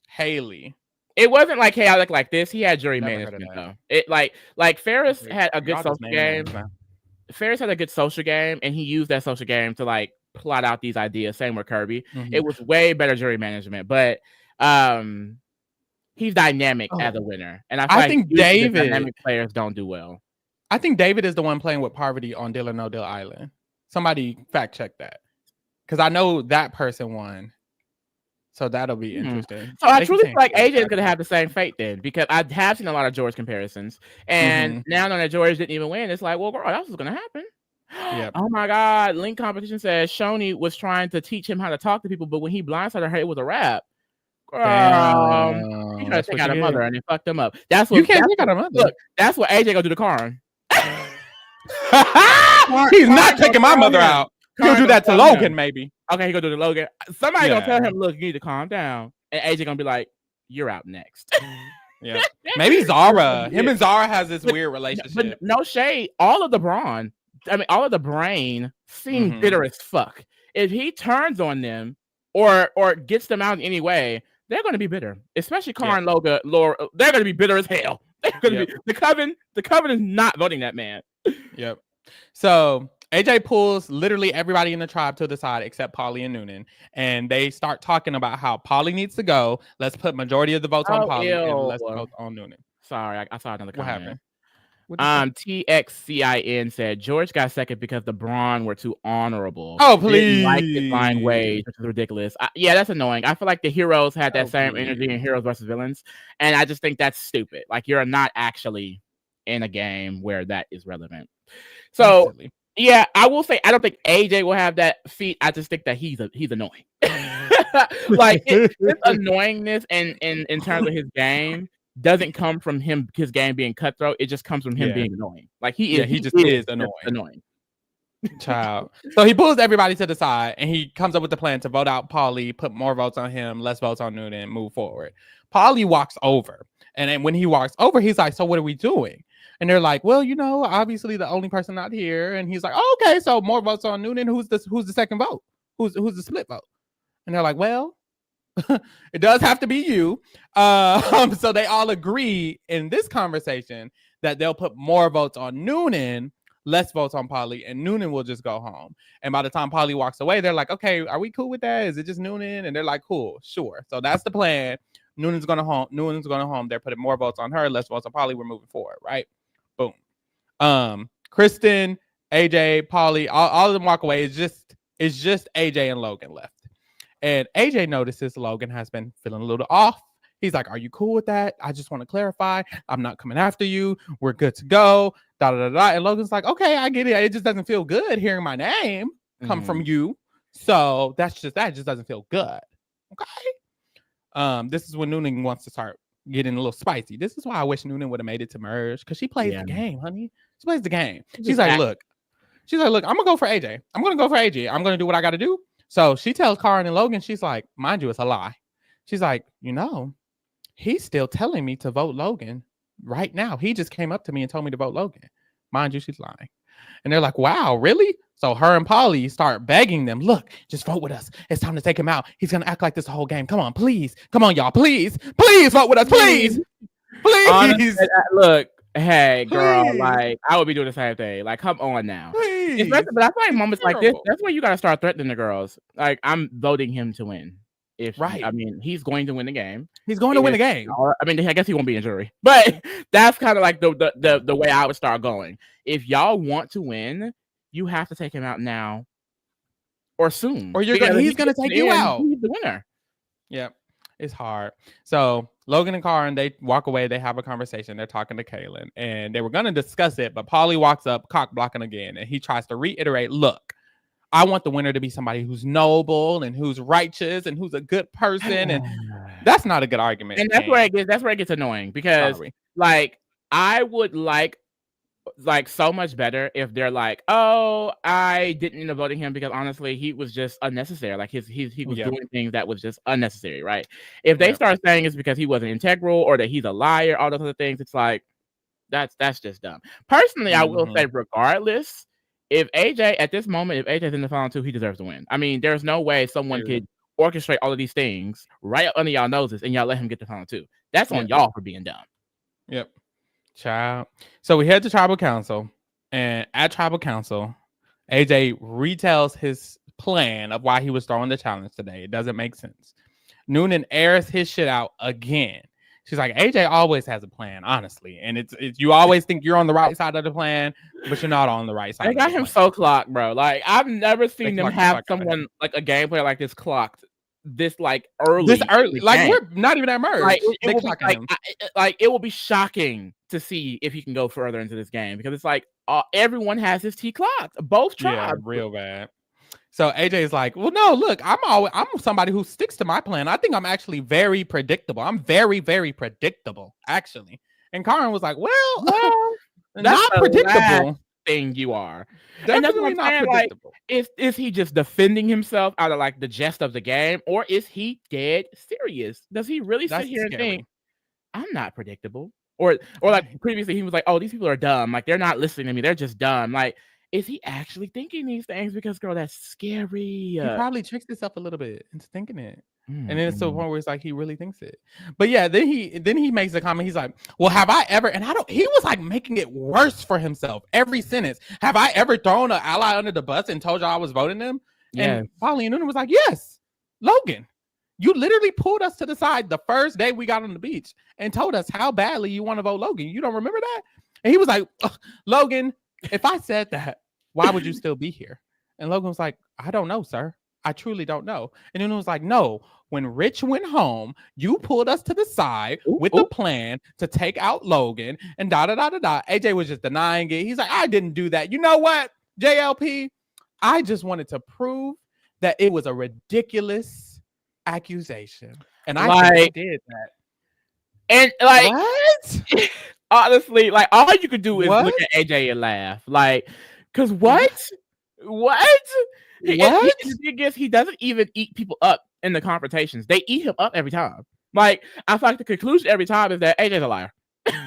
Haley. It wasn't like chaotic like this. He had jury management though. It like Ferris had a good social game. Ferris had a good social game, and he used that social game to like plot out these ideas. Same with Kirby. It was way better jury management, but he's dynamic as a winner. And I think dynamic players don't do well. I think David is the one playing with Parvati on Deal or No Deal Island. Somebody fact check that. Because I know that person won. So that'll be interesting. So I truly feel like AJ is going to have the same fate then. Because I have seen a lot of George comparisons. And now that George didn't even win, it's like, well, girl, that's what's going to happen. Yep. Oh my God. Link Competition says Shoney was trying to teach him how to talk to people, but when he blindsided her, it was a rap. He tried to take out her mother and he fucked him up. That's what you can't take out her mother. Look, that's what AJ gonna do to Karn. He's not taking my mother out. He'll do that to Logan, maybe. Okay, he gonna do to Logan. Somebody gonna tell him, look, you need to calm down. And AJ gonna be like, you're out next. Yeah. Maybe Zara. Him and Zara has this weird relationship. But no shade. All of the brain seem bitter as fuck. If he turns on them or gets them out in any way, they're gonna be bitter. Especially Karn, Logan, Laura. They're gonna be bitter as hell. They're gonna be the coven is not voting that man. Yep. So AJ pulls literally everybody in the tribe to the side except Paulie and Noonan, and they start talking about how Paulie needs to go. Let's put majority of the votes on Paulie and let's vote on Noonan. Sorry, I saw another comment. What happened? TXCIN said George got second because the Brawn were too honorable. Oh, please. Like the line wage, which is ridiculous. That's annoying. I feel like the heroes had that same energy in Heroes versus Villains, and I just think that's stupid. Like, you're not actually in a game where that is relevant. So I will say I don't think AJ will have that feat. I just think that he's annoying. Like his annoyingness in terms of his game doesn't come from him, his game being cutthroat. It just comes from him being annoying. Like he just is annoying. Child. So he pulls everybody to the side and he comes up with the plan to vote out Paulie, put more votes on him, less votes on Noonan, move forward. Paulie walks over. And then when he walks over, he's like, so what are we doing? And they're like, well, obviously the only person out here. And he's like, oh, okay, so more votes on Noonan. Who's the second vote? Who's the split vote? And they're like, well, it does have to be you. So they all agree in this conversation that they'll put more votes on Noonan, less votes on Paulie, and Noonan will just go home. And by the time Paulie walks away, they're like, okay, are we cool with that? Is it just Noonan? And they're like, cool, sure. So that's the plan. Noonan's going home. They're putting more votes on her, less votes on Paulie. We're moving forward, right? Boom. Kristen, AJ, Paulie, all of them walk away. It's just AJ and Logan left. And AJ notices Logan has been feeling a little off. He's like, are you cool with that? I just want to clarify. I'm not coming after you. We're good to go. Da, da, da, da. And Logan's like, okay, I get it. It just doesn't feel good hearing my name come from you. So that just doesn't feel good. Okay. This is when Noonan wants to start getting a little spicy. This is why I wish Noonan would have made it to merge, because she plays the game, honey. She plays the game. She's like, look, I'm gonna go for AJ. I'm gonna do what I gotta do. So she tells Karen and Logan, she's like, mind you, it's a lie. She's like, he's still telling me to vote Logan right now. He just came up to me and told me to vote Logan. Mind you, she's lying. And they're like, wow, really? So her and Paulie start begging them, look, just vote with us. It's time to take him out. He's going to act like this the whole game. Come on, please. Come on, y'all. Please vote with us. Please. Honestly, look, hey, girl, like, I would be doing the same thing. Like, come on now. But that's why moments like this, that's where you got to start threatening the girls. Like, I'm voting him to win. I mean, he's going to win the game. He's going to win the game. I mean, I guess he won't be in jury, but that's kind of like the way I would start going. If y'all want to win, you have to take him out now or soon, or he's going to take you out. He's the winner. Yep, it's hard. So Logan and Karen, they walk away. They have a conversation. They're talking to Kaylin, and they were going to discuss it, but Paulie walks up, cock blocking again, and he tries to reiterate, look, I want the winner to be somebody who's noble and who's righteous and who's a good person. And that's not a good argument. And that's where it gets annoying, because like, I would like so much better if they're like, oh, I didn't end up voting him because honestly he was just unnecessary. Like he was doing things that was just unnecessary, right? If they start saying it's because he wasn't integral or that he's a liar, all those other things, it's like that's just dumb. Personally, I will say, regardless, if AJ at this moment, if AJ's in the final two, he deserves to win. I mean, there's no way someone could orchestrate all of these things right under y'all noses and y'all let him get the final two. That's on y'all for being dumb. Yep. Child. So we head to tribal council, and at tribal council, AJ retells his plan of why he was throwing the challenge today. It doesn't make sense. Noonan airs his shit out again. She's like, AJ always has a plan, honestly, and it's you always think you're on the right side of the plan, but you're not on the right side. They got him so clocked, bro. Like, I've never seen them have someone like a game player like this clocked this early. Like, we're not even at merge. Like, it will be shocking to see if he can go further into this game, because it's like everyone has his T clocked, both tribes. Yeah, real bad. So AJ is like, well, no, look, I'm somebody who sticks to my plan. I think I'm actually very predictable. I'm very, very predictable, actually. And Karen was like, well, not predictable. Thing you are. Definitely not predictable. Like, is he just defending himself out of like the jest of the game, or is he dead serious? Does he really sit here and think I'm not predictable? Or like previously he was like, oh, these people are dumb. Like, they're not listening to me. They're just dumb. Like, is he actually thinking these things? Because, girl, that's scary. He probably tricks himself a little bit into thinking it. And then it's to the point where it's like he really thinks it. But yeah, then he makes a comment. He's like, well, have I ever, and he was like making it worse for himself every sentence. Have I ever thrown an ally under the bus and told y'all I was voting them? Yes. And Paulie Noonan was like, yes, Logan, you literally pulled us to the side the first day we got on the beach and told us how badly you want to vote Logan. You don't remember that? And he was like, Logan, if I said that, why would you still be here? And Logan was like, I don't know, sir. I truly don't know. And then it was like, no, when Rich went home, you pulled us to the side with the plan to take out Logan and da-da-da-da-da. AJ was just denying it. He's like, I didn't do that. You know what, JLP? I just wanted to prove that it was a ridiculous accusation. And I think I did that. And like, what? honestly, like all you could do is What? look at AJ and laugh. Like, cause what? What? What? The thing is, he doesn't even eat people up in the confrontations. They eat him up every time. Like, I feel like the conclusion every time is that AJ's a liar.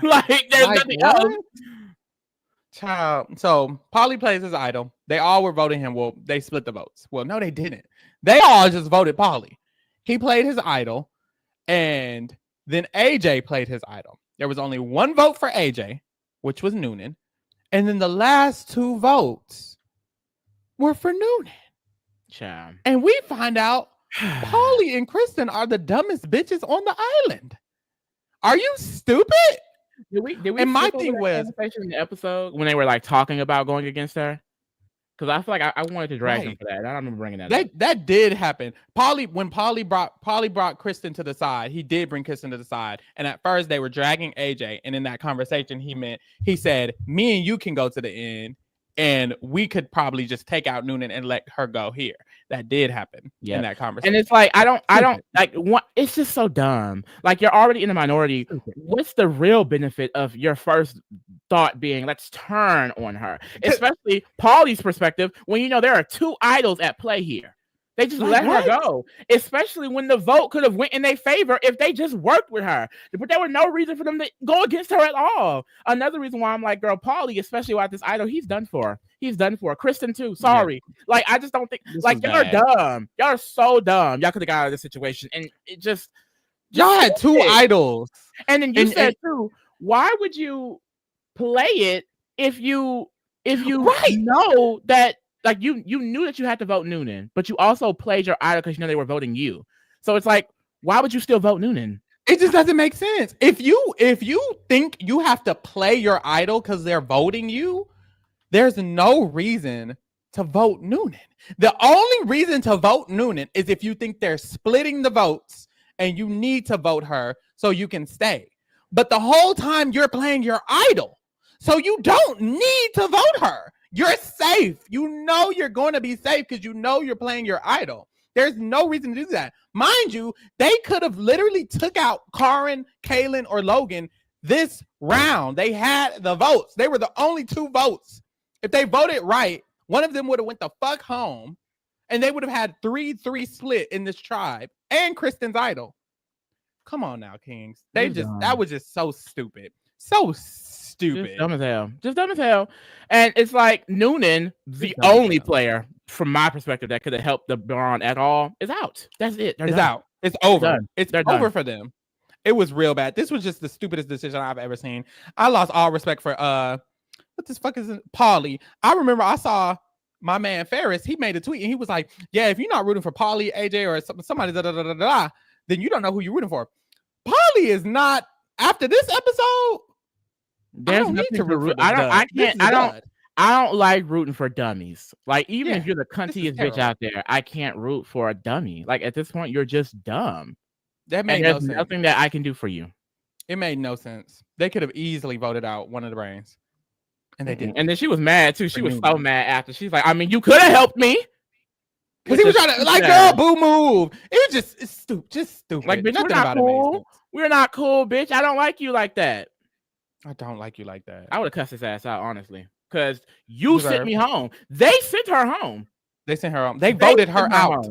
Like, there's Like, nothing what? else. Child. So Polly plays his idol. They all were voting him. Well, they split the votes. Well, no, they didn't. They all just voted Polly. He played his idol, and then AJ played his idol. There was only one vote for AJ, which was Noonan. And then the last two votes were for Noonan. Child. And we find out Polly and Kristen are the dumbest bitches on the island. Are you stupid? Did we and my skip over thing that was conversation in the episode when they were like talking about going against her? Because I feel like I wanted to drag them for that. I don't remember bringing that up. That did happen. When Polly brought Kristen to the side, he did bring Kristen to the side. And at first they were dragging AJ. And in that conversation, he said, me and you can go to the end, and we could probably just take out Noonan and let her go here. That did happen in that conversation. And it's like, I don't like what, it's just so dumb. Like, you're already in the minority. What's the real benefit of your first thought being, let's turn on her? Especially Polly's perspective, when you know there are two idols at play here. They just let her go, especially when the vote could have went in their favor if they just worked with her. But there was no reason for them to go against her at all. Another reason why I'm like, girl, Polly, especially with this idol, he's done for. He's done for. Kristen too. Sorry. Yeah. Like, I just don't think, like, y'all are dumb. Y'all are so dumb. Y'all could have got out of this situation. And it just y'all had two idols. And then you said too, why would you play it if you know that, like, you knew that you had to vote Noonan, but you also played your idol because you know they were voting you. So it's like, why would you still vote Noonan? It just doesn't make sense. If you think you have to play your idol because they're voting you, there's no reason to vote Noonan. The only reason to vote Noonan is if you think they're splitting the votes and you need to vote her so you can stay. But the whole time you're playing your idol, so you don't need to vote her. You're safe. You know you're going to be safe because you know you're playing your idol. There's no reason to do that. Mind you, they could have literally took out Karen, Kaylin, or Logan this round. They had the votes. They were the only two votes. If they voted right, one of them would have went the fuck home, and they would have had 3-3 split in this tribe and Kristen's idol. Come on now, Kings. That was just so stupid. So stupid. Just dumb as hell. Just dumb as hell. And it's like Noonan, the only player from my perspective that could have helped the Brawn at all, is out. That's it. It's out. It's over. It's over for them. It was real bad. This was just the stupidest decision I've ever seen. I lost all respect for what the fuck is it? Polly. I remember I saw my man Ferris. He made a tweet and he was like, "Yeah, if you're not rooting for Polly, AJ, or somebody, then you don't know who you're rooting for." Polly is not. After this episode, there's nothing to root. I don't like rooting for dummies. Like, even if you're the cuntiest bitch out there, I can't root for a dummy. Like, at this point, you're just dumb. That made no sense. Nothing that I can do for you. It made no sense. They could have easily voted out one of the brains, and they didn't. And then she was mad too. She was so mad after. She's like, I mean, you could have helped me. Because he was trying to, like, girl, boo move. It was just stupid. Like, bitch, we're not cool. We're not cool, bitch. I don't like you like that. I don't like you like that. I would have cussed his ass out, honestly. Because you sent me home. They sent her home. They sent her home. They voted her out.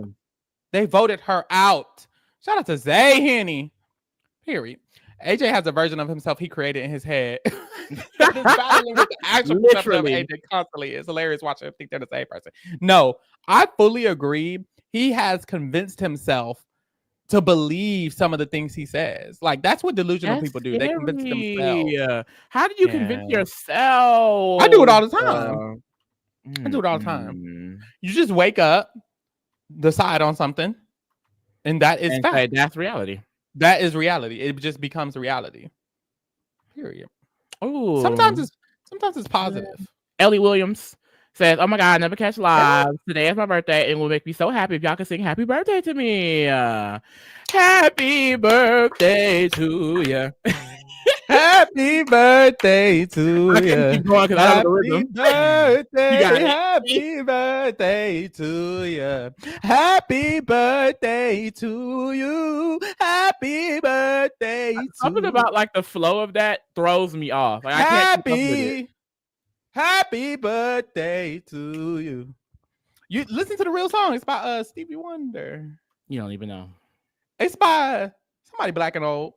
They voted her out. Shout out to Zay Henny. Period. AJ has a version of himself he created in his head. Battling with the actual perception of AJ constantly. It's hilarious watching him think they're the same person. No, I fully agree. He has convinced himself to believe some of the things he says. Like, that's what delusional people do. They convince themselves. How do you convince yourself? I do it all the time. I do it all the time. You just wake up, decide on something, and that is fact. That's reality. That is reality. It just becomes reality. Period. Oh, sometimes it's positive. Ellie Williams says, "Oh my God, never catch live. Today is my birthday, and it will make me so happy if y'all can sing happy birthday to me. Happy birthday to you." Happy birthday to I couldn't you. keep going because I don't know the Happy rhythm. birthday. You got it. Happy birthday to you. Happy birthday to you. Happy birthday Something to about like the flow of that throws me off. Like I can't keep up with it. Happy birthday to you. You listen to the real song. It's by Stevie Wonder. You don't even know. It's by somebody black and old.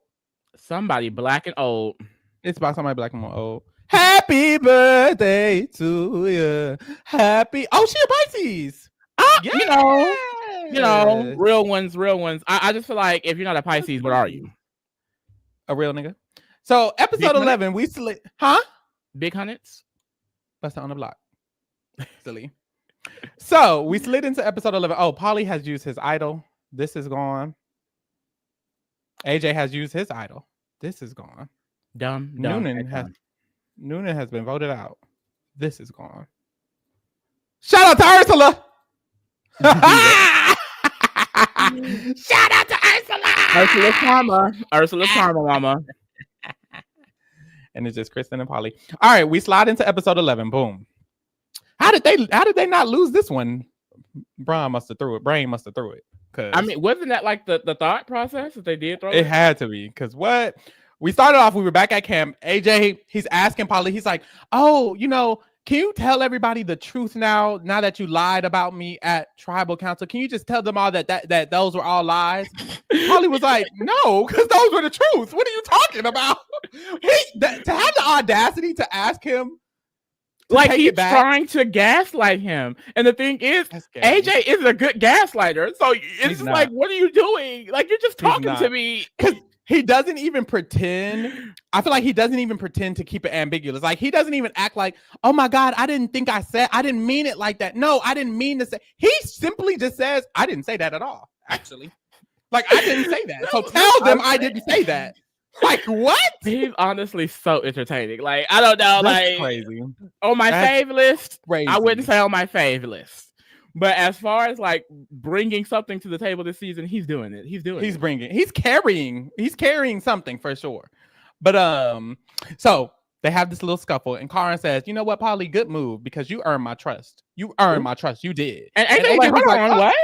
Somebody black and old. It's by somebody black and old. Happy birthday to you. Happy. Oh, she a Pisces. Yeah. You know, real ones. I just feel like if you're not a Pisces, what are you? A real nigga. So episode 11, we slid. Huh? Big Hunnets? Bustin' on the block. Silly. So we slid into episode 11. Oh, Polly has used his idol. This is gone. AJ has used his idol. This is gone. Dumb. Noonan has been voted out. This is gone. Shout out to Ursula. Shout out to Ursula. Ursula's karma, mama. And it's just Kristen and Polly. All right, we slide into episode 11. Boom. How did they not lose this one? Brain must have threw it. I mean, wasn't that like the thought process that they did throw it? Had to be, because what? We started off, we were back at camp. AJ, he's asking Polly, he's like, oh, can you tell everybody the truth now that you lied about me at tribal council? Can you just tell them all that those were all lies? Polly was like, no, because those were the truth. What are you talking about? To have the audacity to ask him, like he's trying to gaslight him. And the thing is, AJ is a good gaslighter. So it's like, what are you doing? Like, you're just talking to me. Because he doesn't even pretend. I feel like he doesn't even pretend to keep it ambiguous. Like, he doesn't even act like, oh my God, I didn't mean it like that. No, I didn't mean to say. He simply just says, I didn't say that at all, actually. Like, I didn't say that. So tell them I didn't say that. Like, what? He's honestly so entertaining. Like, I don't know. That's like crazy. On my fave list, crazy. I wouldn't say on my fave list. But as far as like bringing something to the table this season, he's doing it. He's carrying something for sure. But so they have this little scuffle, and Karen says, "You know what, Polly? Good move, because you earned my trust. You earned my trust. You did." And AJ like, hold on, what?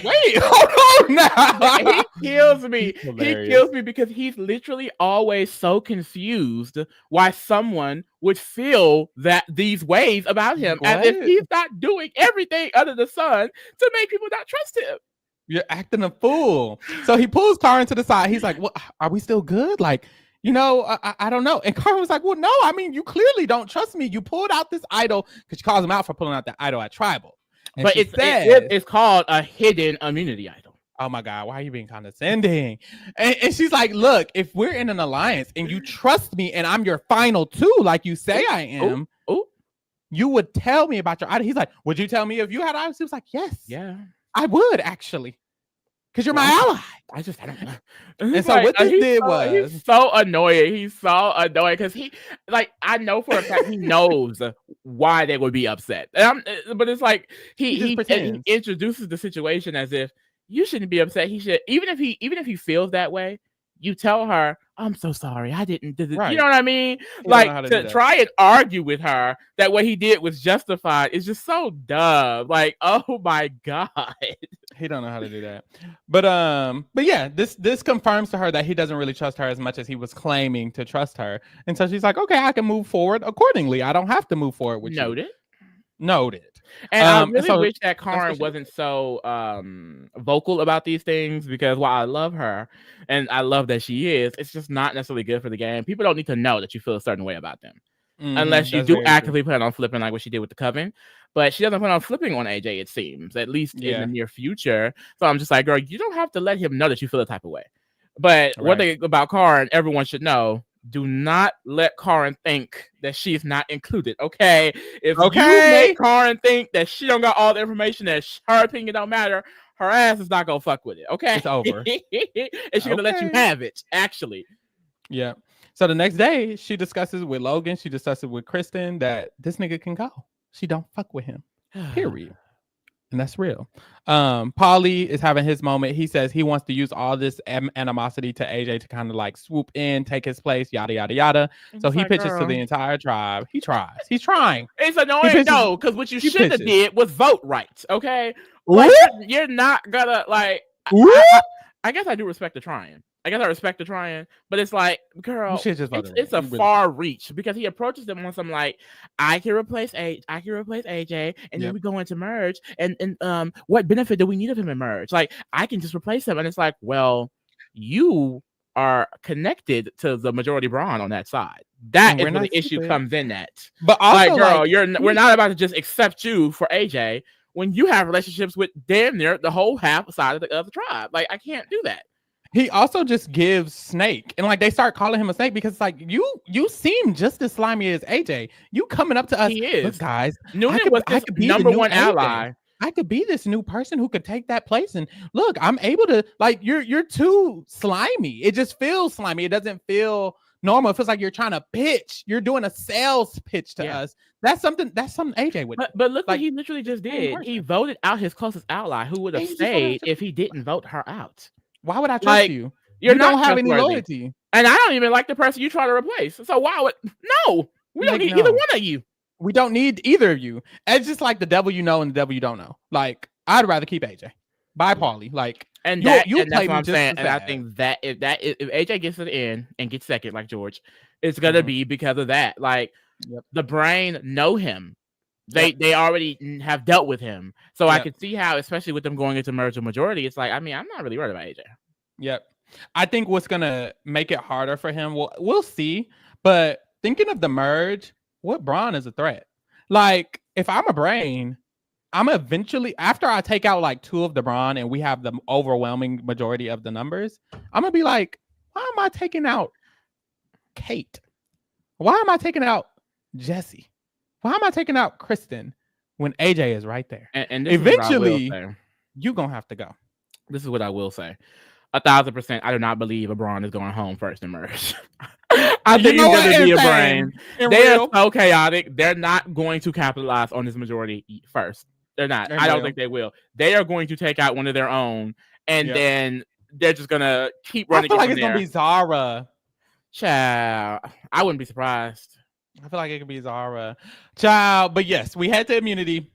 Wait, hold on now. He kills me. He kills me because he's literally always so confused why someone would feel these ways about him, as if he's not doing everything under the sun to make people not trust him. You're acting a fool. So he pulls Karen to the side. He's like, "What? Are we still good? Like, I don't know." And Karen was like, "Well, no. I mean, you clearly don't trust me. You pulled out this idol," because she calls him out for pulling out that idol at Tribal. And but it's called a hidden immunity idol. Oh my God, why are you being condescending? And she's like, look, if we're in an alliance and you trust me and I'm your final two, like you say I am, you would tell me about your idol. He's like, would you tell me if you had idols? He was like, yes. Yeah. I would, actually. Because you're my ally. I don't know. And so what this did was... He's so annoying. He's so annoying because I know for a fact he knows why they would be upset. But it's like he introduces the situation as if you shouldn't be upset. He should, even if he feels that way, you tell her, I'm so sorry, I didn't do this. Right. You know what I mean? Like, to try and argue with her that what he did was justified is just so dumb. Like, oh my God. He don't know how to do that. But yeah, this confirms to her that he doesn't really trust her as much as he was claiming to trust her. And so she's like, okay, I can move forward accordingly. I don't have to move forward with you. Noted. And I really wish that Karen wasn't so vocal about these things, because while I love her and I love that she is, it's just not necessarily good for the game. People don't need to know that you feel a certain way about them. Unless you do actively plan on flipping, like what she did with the Coven. But she doesn't plan on flipping on AJ, it seems, at least in the near future. So I'm just like, girl, you don't have to let him know that you feel a type of way. But one thing about Karen, everyone should know, do not let Karen think that she's not included, okay? If you make Karen think that she don't got all the information, that her opinion don't matter, her ass is not gonna fuck with it, okay? It's over. And she's gonna let you have it, actually. Yeah. So the next day, she discusses with Logan, she discusses with Kristen that this nigga can go. She don't fuck with him. Period. And that's real. Paulie is having his moment. He says he wants to use all this animosity to AJ to kind of like swoop in, take his place, yada yada yada. So he pitches to the entire tribe. He tries. He's trying. It's annoying though, because what you should have did was vote right. Okay, like you're not gonna like. I guess I do respect the trying. I guess I respect the trying, but it's like, girl, it's a far reach because he approaches them on some like, I can replace AJ, and then we go into merge, and what benefit do we need of him in merge? Like, I can just replace him, and it's like, well, you are connected to the majority Brawn on that side. That is where the issue comes in at. But also, like, girl, we're not about to just accept you for AJ when you have relationships with damn near the whole half side of the tribe. Like, I can't do that. He also just gives Snake, and like they start calling him a snake because it's like you seem just as slimy as AJ. You coming up to us, he is. Look, guys. Noonan was his number one ally. I could be this new person who could take that place, and look, I'm able to. Like you're too slimy. It just feels slimy. It doesn't feel normal. It feels like you're trying to pitch. You're doing a sales pitch to us. That's something AJ would. But look what he literally just did. He voted out his closest ally, who would have stayed if he didn't vote her out. Why would I trust you? You don't have any loyalty. And I don't even like the person you try to replace. So why would we don't need either one of you. We don't need either of you. It's just like the devil you know and the devil you don't know. Like, I'd rather keep AJ. Bye, Paulie. Like, and that's what I'm saying. And I think that if AJ gets it in and gets second, like George, it's gonna be because of that. Like, the Brain know him. They already have dealt with him. So I could see how, especially with them going into merge with majority, it's like, I mean, I'm not really worried about AJ. Yep. I think what's gonna make it harder for him, we'll see. But thinking of the merge, what Brawn is a threat? Like, if I'm a Brain, I'm eventually, after I take out like 2 of the Brawn and we have the overwhelming majority of the numbers, I'm gonna be like, why am I taking out Kate? Why am I taking out Jesse? Why am I taking out Kristen when AJ is right there? And eventually, you're going to have to go. This is what I will say. 1,000%, I do not believe a Brawn is going home first in merge. I think he's going to be a Brain. They are so chaotic. They're not going to capitalize on this majority first. They're not. I don't think they will. They are going to take out one of their own, and then they're just going to keep running. I feel like it's going to be Zara. Child, I wouldn't be surprised. I feel like it could be Zara. Child, but yes, we had the immunity.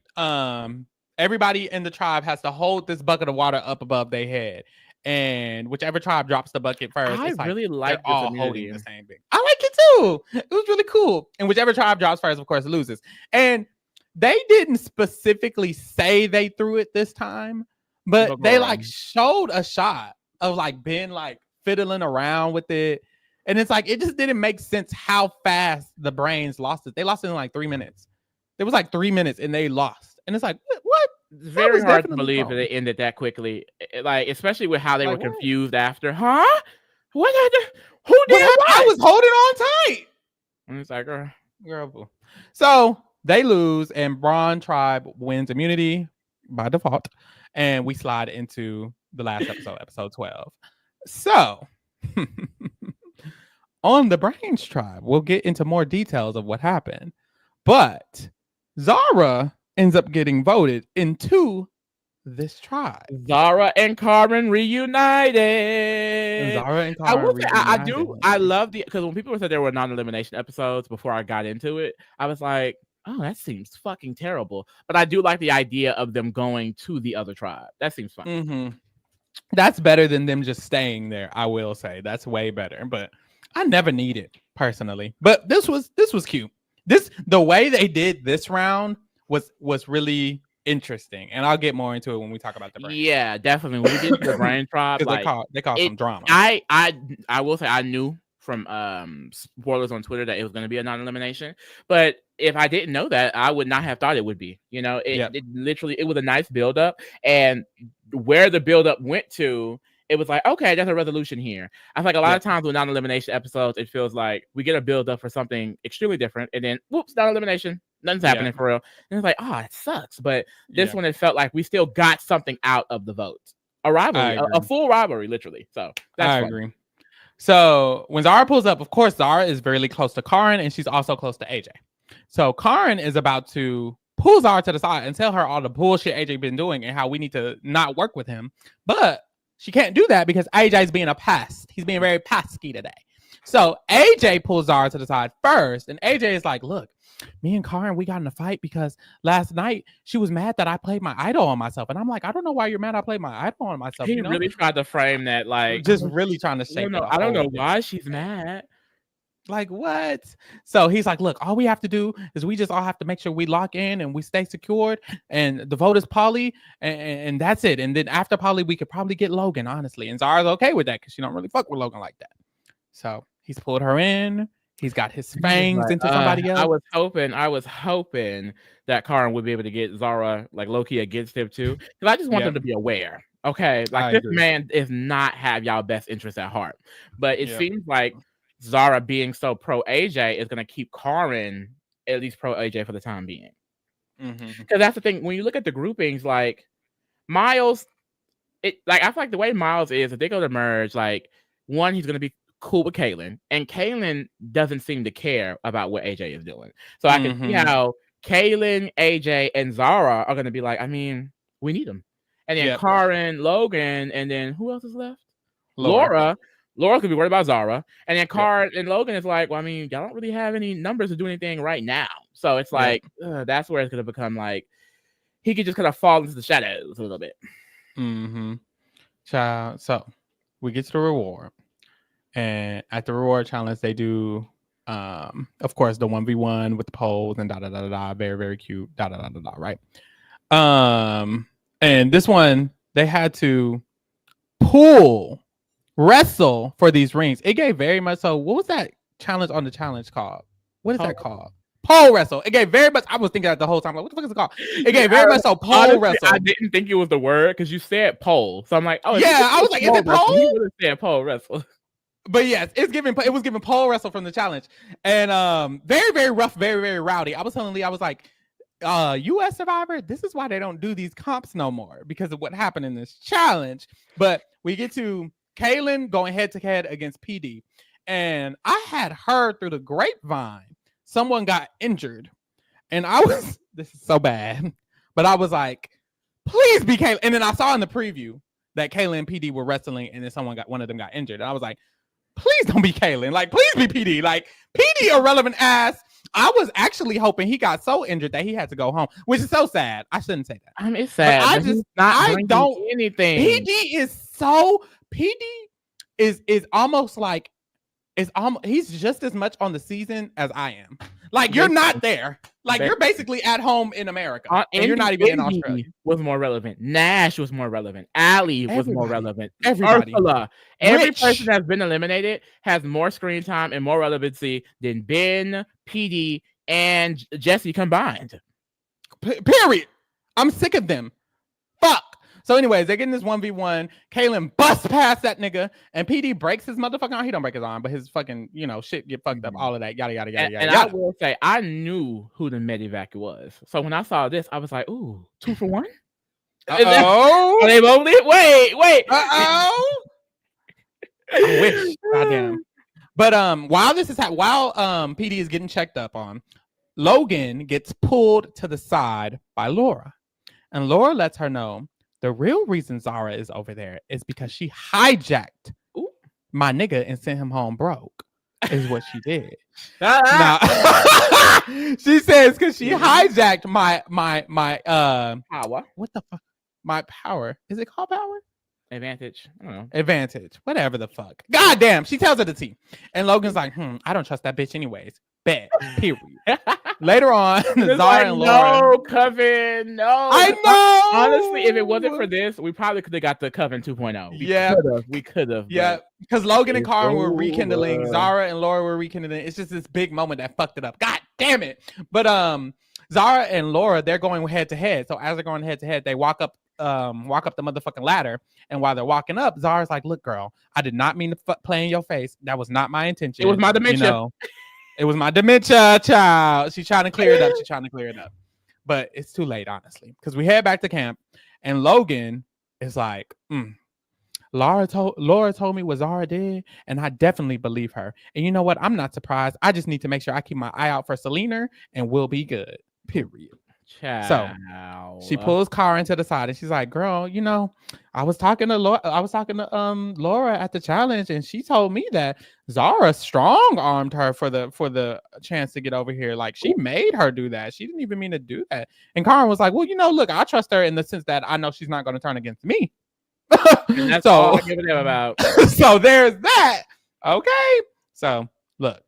Everybody in the tribe has to hold this bucket of water up above their head. And whichever tribe drops the bucket first, I really like this all immunity. holding the same thing. I like it too. It was really cool. And whichever tribe drops first, of course, loses. And they didn't specifically say they threw it this time, but they like showed a shot of like Ben like fiddling around with it. And it's like, it just didn't make sense how fast the Brains lost it. They lost it in like 3 minutes. It was like 3 minutes and they lost. And it's like, what? It's very hard to believe that they ended that quickly. Like, especially with how they were confused after. Huh? What? Who did what? I was holding on tight. And it's like, girl. So they lose and Brawn Tribe wins immunity by default. And we slide into the last episode, episode 12. So... on the Brains Tribe, we'll get into more details of what happened. But Zara ends up getting voted into this tribe. Zara and Carmen reunited. I love because when people said there were non-elimination episodes before I got into it, I was like, oh, that seems fucking terrible. But I do like the idea of them going to the other tribe. That seems fun. Mm-hmm. That's better than them just staying there, I will say. That's way better. But I never need it personally, but this was cute. The way they did this round was really interesting, and I'll get more into it when we talk about the Brain. Yeah, definitely. When we get to the Brain Tribe, like, they call some drama. I will say I knew from spoilers on Twitter that it was going to be a non-elimination, but if I didn't know that, I would not have thought it would be. You know, it literally, it was a nice build up, and where the build up went to, it was like, okay, there's a resolution here. I feel like a lot of times with non-elimination episodes, it feels like we get a build up for something extremely different, and then whoops, non-elimination, nothing's happening for real. And it's like, oh, it sucks. But this one, it felt like we still got something out of the vote, a rivalry, a full rivalry, literally. So that's I agree. So when Zara pulls up, of course, Zara is very close to Karin, and she's also close to AJ. So Karin is about to pull Zara to the side and tell her all the bullshit AJ been doing and how we need to not work with him. But she can't do that because AJ's being a pest. He's being very pesky today. So AJ pulls Zara to the side first, and AJ is like, look, me and Karen, we got in a fight because last night she was mad that I played my idol on myself. And I'm like, I don't know why you're mad I played my idol on myself. He really tried to frame that like just really trying to shape I don't know why she's mad. Like, what? So he's like, look, all we have to do is we just all have to make sure we lock in and we stay secured. And the vote is Polly. And that's it. And then after Polly, we could probably get Logan, honestly. And Zara's okay with that because she don't really fuck with Logan like that. So he's pulled her in. He's got his fangs into somebody else. I was hoping that Karen would be able to get Zara like low-key against him too. Because I just want them to be aware. Okay. Like this man is not have y'all best interests at heart. But it seems like Zara being so pro AJ is going to keep Karen at least pro AJ for the time being. Because that's the thing. When you look at the groupings, like Miles, I feel like the way Miles is, if they go to merge, like one, he's going to be cool with Kaylin, and Kaylin doesn't seem to care about what AJ is doing. So I can see how Kaylin, AJ, and Zara are going to be like, I mean, we need them. And then Karen, Logan, and then who else is left? Laura could be worried about Zara. And then Karen and Logan is like, well, I mean, y'all don't really have any numbers to do anything right now. So it's like, that's where it's going to become like, he could just kind of fall into the shadows a little bit. So we get to the reward. And at the reward challenge, they do, of course, the 1v1 with the polls and very, very cute, right? And this one, they had to wrestle for these rings. It gave very much so. What was that challenge on the challenge called? What is that called? Pole wrestle. It gave very much. I was thinking that the whole time. Like, what the fuck is it called? It gave very much so pole wrestle. I didn't think it was the word because you said pole. So I'm like, oh yeah. I was like, is it pole? You would have said pole wrestle. But yes, it was given pole wrestle from the challenge. And very, very rough, very, very rowdy. I was telling Lee, I was like, US Survivor, this is why they don't do these comps no more, because of what happened in this challenge. But we get to Kaylin going head to head against PD. And I had heard through the grapevine someone got injured. And I was, this is so bad. But I was like, please be Kaylin. And then I saw in the preview that Kaylin and PD were wrestling, and then one of them got injured. And I was like, please don't be Kaylin. Like, please be PD. Like, PD irrelevant ass. I was actually hoping he got so injured that he had to go home, which is so sad. I shouldn't say that. I mean, it's sad. I don't anything. PD is almost like he's just as much on the season as I am. Like, you're not there. Like, you're basically at home in America. And you're not even in Australia. Was more relevant. Nash was more relevant. Allie was more relevant. Everybody. Ursula. Every person that's been eliminated has more screen time and more relevancy than Ben, PD, and Jesse combined. Period. I'm sick of them. Fuck. So anyways, they're getting this 1v1. Kaylin busts past that nigga, and PD breaks his motherfucking arm. He don't break his arm, but his fucking, shit get fucked up. All of that, yada, yada, yada, yada. And I will say, I knew who the Medivac was. So when I saw this, I was like, ooh, 2 for 1? Uh-oh. They both lit? Wait. Uh-oh. I wish. Goddamn. But while PD is getting checked up on, Logan gets pulled to the side by Laura. And Laura lets her know the real reason Zara is over there is because she hijacked my nigga and sent him home broke, is what she did. Now, she says because she hijacked my power. What the fuck? My power. Is it called power? Advantage. I don't know. Advantage. Whatever the fuck. God damn. She tells her the tea. And Logan's like, I don't trust that bitch anyways. Bet. Period. Later on, Zara and Laura. No, Coven. No. I know. Honestly, if it wasn't for this, we probably could have got the Coven 2.0. We could have. Yeah. Because Logan and Karen were rekindling. Zara and Laura were rekindling. It's just this big moment that fucked it up. God damn it. But Zara and Laura, they're going head to head. So as they're going head to head, they walk up the motherfucking ladder, and while they're walking up, Zara's like, look, girl, I did not mean to play in your face. That was not my intention. It was my dementia. It was my dementia, child. She's trying to clear it up. But it's too late, honestly, because we head back to camp, and Logan is like, Laura told me what Zara did, and I definitely believe her. And you know what? I'm not surprised. I just need to make sure I keep my eye out for Selena, and we'll be good. Period. So she pulls Karen to the side and she's like, "Girl, you know, I was talking to Laura at the challenge, and she told me that Zara strong armed her for the chance to get over here. Like she made her do that. She didn't even mean to do that." And Karen was like, "Well, you know, look, I trust her in the sense that I know she's not going to turn against me." And that's all I give a damn about. So there's that. Okay. So look,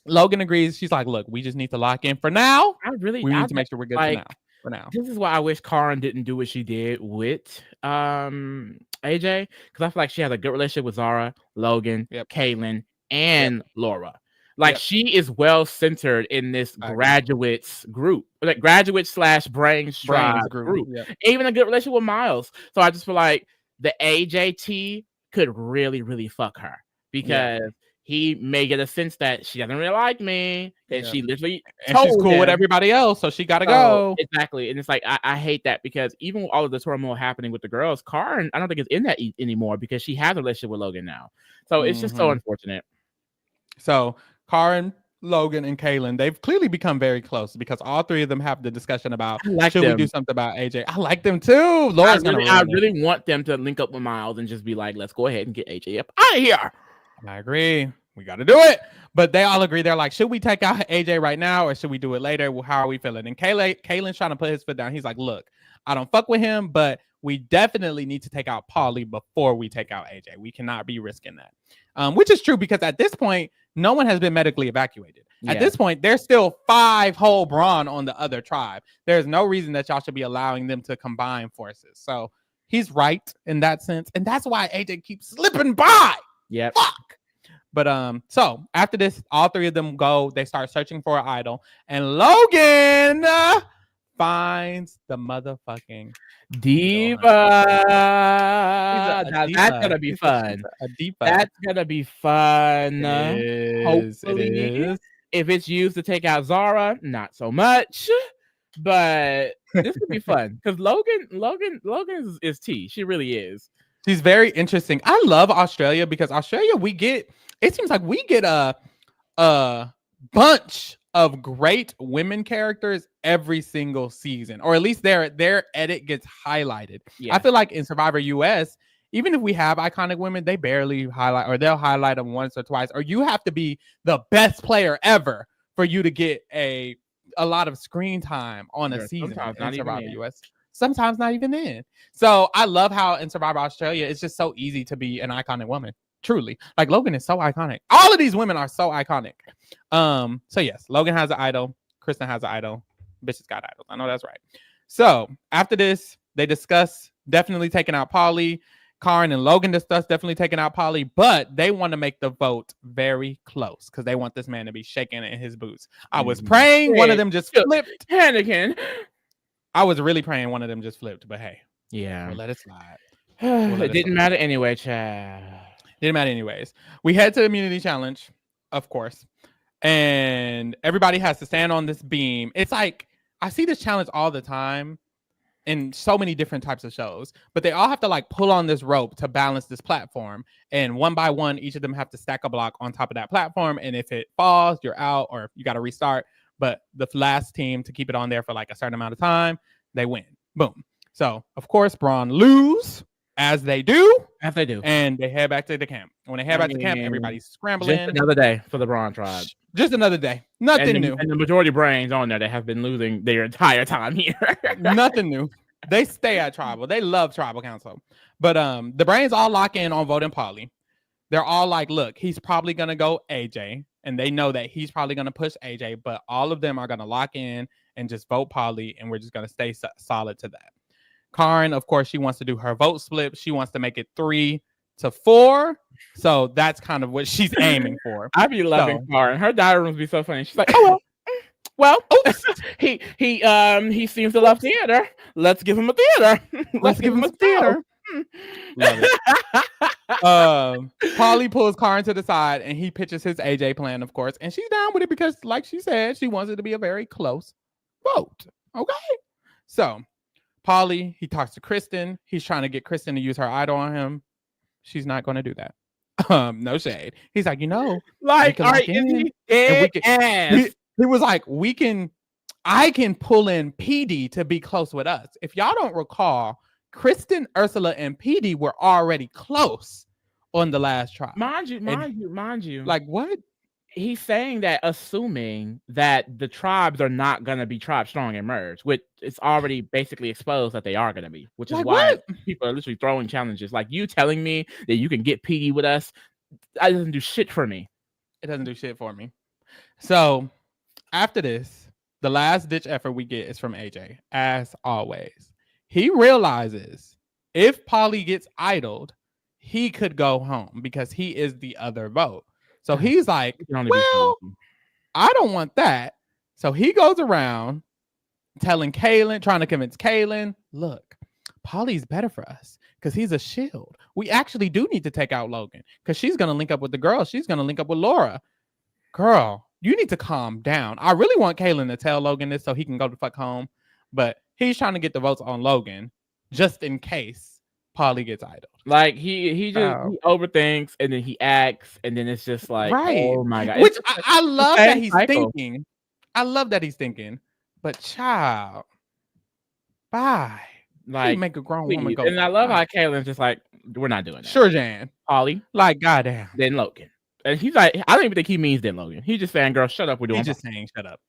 Logan agrees. She's like, "Look, we just need to lock in for now. We need to make sure we're good for now. This is why I wish Karen didn't do what she did with AJ, because I feel like she has a good relationship with Zara, Logan, Kaylin, and Laura. Like she is well centered in this graduates group, like graduate / Brawn Tribe group. Even a good relationship with Miles. So I just feel like the AJT could really, really fuck her because he may get a sense that she doesn't really like me, and she literally she's cool with everybody else, so she gotta go. Exactly, and it's like I hate that because even with all of the turmoil happening with the girls, Karen, I don't think is in that anymore because she has a relationship with Logan now. So it's just so unfortunate. So Karen, Logan, and Kaylin, they've clearly become very close because all three of them have the discussion about should we do something about AJ. I like them too. Laura's I really want them to link up with Miles and just be like, let's go ahead and get AJ up out of here. I agree. We got to do it. But they all agree. They're like, should we take out AJ right now or should we do it later? Well, how are we feeling? And Kaylin's trying to put his foot down. He's like, look, I don't fuck with him, but we definitely need to take out Paulie before we take out AJ. We cannot be risking that. Which is true because at this point, no one has been medically evacuated. At this point, there's still 5 whole Brawn on the other tribe. There's no reason that y'all should be allowing them to combine forces. So he's right in that sense. And that's why AJ keeps slipping by. Yeah. Fuck. But so after this, all 3 of them go. They start searching for an idol, and Logan finds the motherfucking diva. That's gonna be fun. A diva. That's gonna be fun. Hopefully, if it's used to take out Zara, not so much. But this could be fun because Logan is T. She really is. She's very interesting. I love Australia because Australia, it seems like we get a bunch of great women characters every single season, or at least their edit gets highlighted. I feel like in Survivor US, even if we have iconic women, they barely highlight, or they'll highlight them once or twice, or you have to be the best player ever for you to get a lot of screen time on a season in Survivor US. Sometimes not even then. So I love how in Survivor Australia, it's just so easy to be an iconic woman. Truly. Like Logan is so iconic. All of these women are so iconic. So yes, Logan has an idol. Kristen has an idol. Bitches got idols. I know that's right. So after this, they discuss definitely taking out Paulie. Karen and Logan discuss definitely taking out Paulie, but they want to make the vote very close because they want this man to be shaking in his boots. I was praying one of them just flipped. Panicking. I was really praying one of them just flipped, but hey. Yeah. We'll let it slide. It didn't matter anyway, Chad. Didn't matter anyways. We head to the immunity challenge, of course. And everybody has to stand on this beam. It's like, I see this challenge all the time in so many different types of shows, but they all have to like pull on this rope to balance this platform. And one by one, each of them have to stack a block on top of that platform. And if it falls, you're out or you got to restart. But the last team to keep it on there for like a certain amount of time, they win. Boom. So, of course, Brawn lose, as they do. And they head back to the camp. When they head back to camp, everybody's scrambling. Just another day for the Brawn Tribe. Just another day. Nothing new. And the majority of brains on there that have been losing their entire time here. Nothing new. They stay at Tribal. They love Tribal Council. But the brains all lock in on voting Paulie. They're all like, look, he's probably going to go AJ. And they know that he's probably going to push AJ. But all of them are going to lock in and just vote Paulie. And we're just going to stay solid to that. Karen, of course, she wants to do her vote split. She wants to make it 3-4. So that's kind of what she's aiming for. I be loving Karen. Her diary rooms be so funny. She's like, oh, well, oops. he seems to love theater. Let's give him a theater. Let's give him a theater. Love it. Paulie pulls Karen to the side and he pitches his AJ plan, of course. And she's down with it because, like she said, she wants it to be a very close vote. Okay. So Paulie, he talks to Kristen. He's trying to get Kristen to use her idol on him. She's not going to do that. No shade. He's like, like, all right, is he dead ass? He was like, we can I can pull in PD to be close with us. If y'all don't recall, Kristen, Ursula, and PD were already close on the last trial. Mind you. Like what? He's saying that assuming that the tribes are not going to be tribe strong and merge, which it's already basically exposed that they are going to be, which is like why what? people are literally throwing challenges. Like you telling me that you can get PD with us, that doesn't do shit for me. It doesn't do shit for me. So after this, the last ditch effort we get is from AJ, as always. He realizes if Polly gets idled, he could go home because he is the other vote. So he's like, well, I don't want that. So he goes around telling Kaylin, trying to convince Kaylin, look, Polly's better for us because he's a shield. We actually do need to take out Logan because she's going to link up with the girl. She's going to link up with Laura. Girl, you need to calm down. I really want Kaylin to tell Logan this so he can go the fuck home. But he's trying to get the votes on Logan just in case Polly gets idled. Like he overthinks and then he acts and then it's just like, oh my God. Which I love that he's thinking. I love that he's thinking. But child, bye. Like make a grown woman go. And I love how Kaylin's just like, we're not doing that. Sure, Jan. Polly. Like, goddamn. Then Logan. And he's like, I don't even think he means then Logan. He's just saying, girl, shut up. We're doing He's just saying, shut up.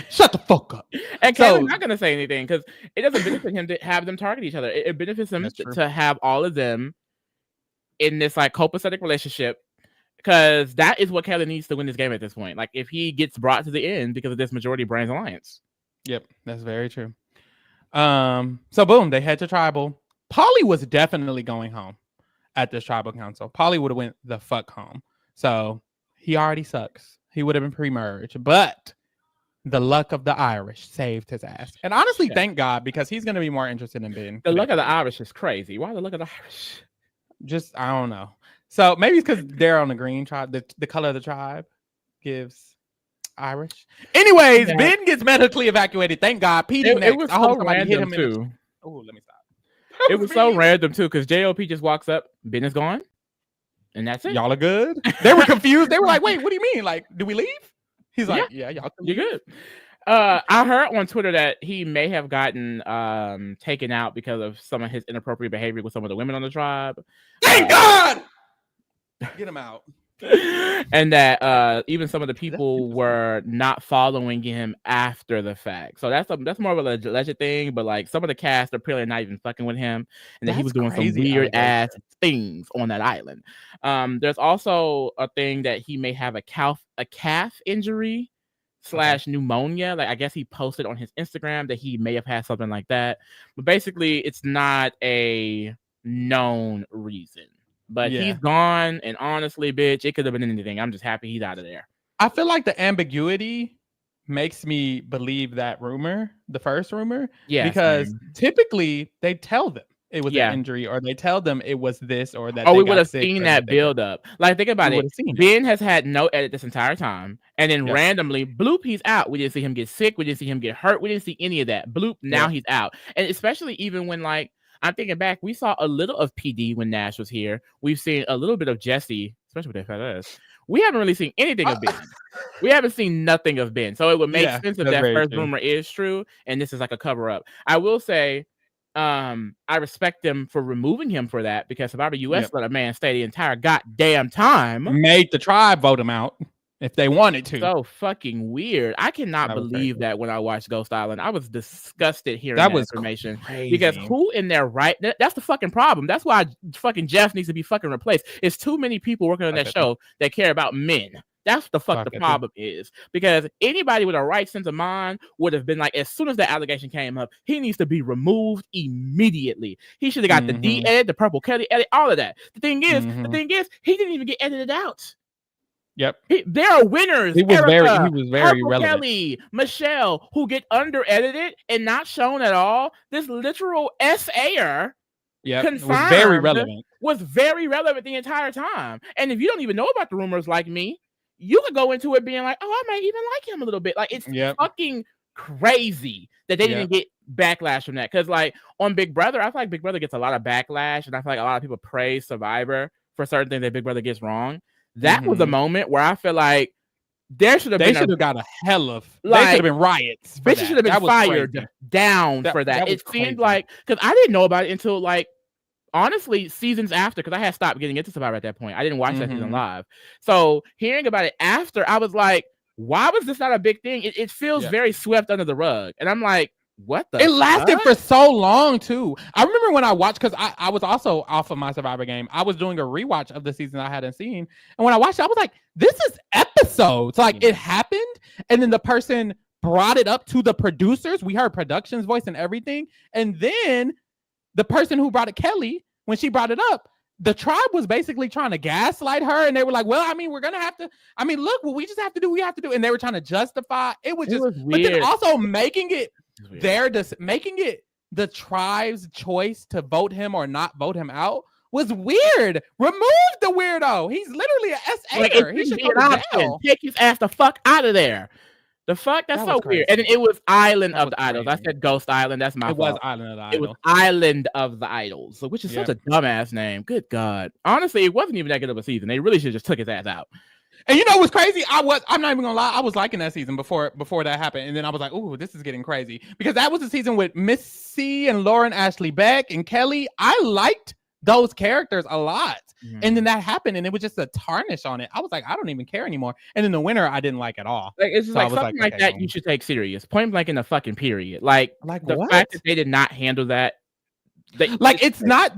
Shut the fuck up. And Kaylin's not gonna say anything because it doesn't benefit him to have them target each other. It benefits him to have all of them in this like copacetic relationship, because that is what Kaylin needs to win this game at this point. Like if he gets brought to the end because of this majority Brains alliance. Yep, that's very true. So boom, they head to tribal. Polly was definitely going home at this tribal council. Polly would have went the fuck home. So he already sucks. He would have been pre-merge, but the luck of the Irish saved his ass. And honestly, thank God, because he's going to be more interested in being. The luck of the Irish is crazy. Why the luck of the Irish? Just, I don't know. So maybe it's because they're on the green tribe. The color of the tribe gives Irish. Anyways, Ben gets medically evacuated. Thank God. PD next. It was so random too. Oh, let me stop. It was so random too, because JOP just walks up. Ben is gone. And that's it. Y'all are good. They were confused. They were like, wait, what do you mean? Like, do we leave? He's like, yeah, y'all can leave. You're good. I heard on Twitter that he may have gotten taken out because of some of his inappropriate behavior with some of the women on the tribe. Thank God! Get him out. And that even some of the people were not following him after the fact. So that's more of a alleged thing, but like some of the cast are apparently not even fucking with him, and that he was doing some weird ass things on that island. There's also a thing that he may have a calf injury / pneumonia. Like I guess he posted on his Instagram that he may have had something like that, but basically it's not a known reason. But he's gone, and honestly, bitch, it could have been anything. I'm just happy he's out of there. I feel like the ambiguity makes me believe that rumor, the first rumor, because typically they tell them it was an injury, or they tell them it was this or that. Oh, we would have seen that build up. Like, think about it. Ben has had no edit this entire time, and then randomly, bloop, he's out. We didn't see him get sick. We didn't see him get hurt. We didn't see any of that. Bloop, now he's out. And especially even when, like, I'm thinking back, we saw a little of PD when Nash was here. We've seen a little bit of Jesse, especially with that fat ass. We haven't really seen anything of Ben. We haven't seen nothing of Ben. So it would make sense if that first rumor is true, and this is like a cover-up. I will say, I respect them for removing him for that, because Survivor US let a man stay the entire goddamn time. Made the tribe vote him out if they wanted to. So fucking weird. I cannot believe that when I watched Ghost Island. I was disgusted hearing that information. Crazy. Because who in their right? That's the fucking problem. That's why fucking Jeff needs to be fucking replaced. It's too many people working on that show that care about men. That's the problem is. Because anybody with a right sense of mind would have been like, as soon as the allegation came up, he needs to be removed immediately. He should have got the D edit, the Purple Kelly edit, all of that. The thing is, he didn't even get edited out. Yep. There are winners. He was very Purple relevant. Kelly, Michelle, who get under edited and not shown at all. This literal SAer was very relevant. Was very relevant the entire time. And if you don't even know about the rumors like me, you could go into it being like, oh, I might even like him a little bit. Like, it's fucking crazy that they didn't get backlash from that. Because like on Big Brother, I feel like Big Brother gets a lot of backlash, and I feel like a lot of people praise Survivor for certain things that Big Brother gets wrong. That was a moment where I feel like There should have They been should have got a hell of. They like, should have been riots. For bitches should have been that was fired crazy. down for that. That was It seemed crazy. like, because I didn't know about it until like honestly seasons after, because I had stopped getting into Survivor at that point. I didn't watch that season live. So hearing about it after, I was like, why was this not a big thing? It feels very swept under the rug. And I'm like, what the It lasted for so long too. I remember when I watched, because I was also off of my Survivor game. I was doing a rewatch of the season I hadn't seen. And when I watched it, I was like, this is episodes. Like it happened. And then the person brought it up to the producers. We heard production's voice and everything. And then the person who brought it, Kelly, when she brought it up, the tribe was basically trying to gaslight her. And they were like, well, I mean, we're going to have to, I mean, look, what we just have to do, we have to do. And they were trying to justify. It was weird. But then also making it making it the tribe's choice to vote him or not vote him out was weird. Remove the weirdo. He's literally an S8er. He should go to jail. Take his ass the fuck out of there. The fuck? That's so weird. And then it was Island of the Idols. I said Ghost Island. That's my fault. It was Island of the Idols. It was Island of the Idols, which is such a dumbass name. Good God. Honestly, it wasn't even that good of a season. They really should have just took his ass out. And you know what's crazy? I'm not even gonna lie, I was liking that season before that happened. And then I was like, ooh, this is getting crazy. Because that was the season with Missy and Lauren Ashley Beck and Kelly. I liked those characters a lot. And then that happened and it was just a tarnish on it. I was like, I don't even care anymore. And then the winner I didn't like at all. Like it's just like something like that you should take serious. Point blank in the fucking period. Like the fact that they did not handle that. It's not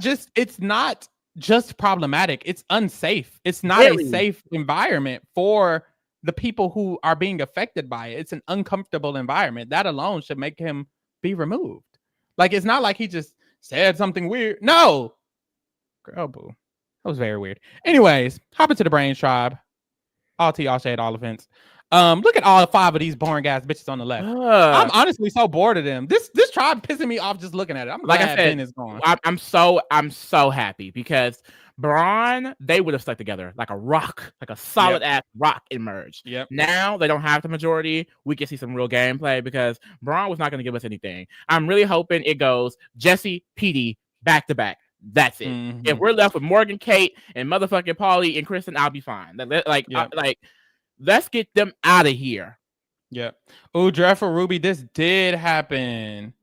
just problematic. It's unsafe. It's not a safe environment for the people who are being affected by it. It's an uncomfortable environment. That alone should make him be removed. Like, it's not like he just said something weird. No. Girl, boo. That was very weird. Anyways, hop into the Brawn Tribe. All tea, all shade, all offense. Look at all 5 of these boring ass bitches on the left. I'm honestly so bored of them. This tribe pissing me off just looking at it. I'm glad like I said, Ben is gone. I'm so happy because Brawn, they would have stuck together like a rock, like a solid ass rock emerged. Now they don't have the majority. We can see some real gameplay because Brawn was not going to give us anything. I'm really hoping it goes Jesse, Petey back to back. That's it. If we're left with Morgan, Kate, and motherfucking Paulie and Kristen, I'll be fine. Let's get them out of here. Yeah. Oh, Dreadful Ruby, this did happen.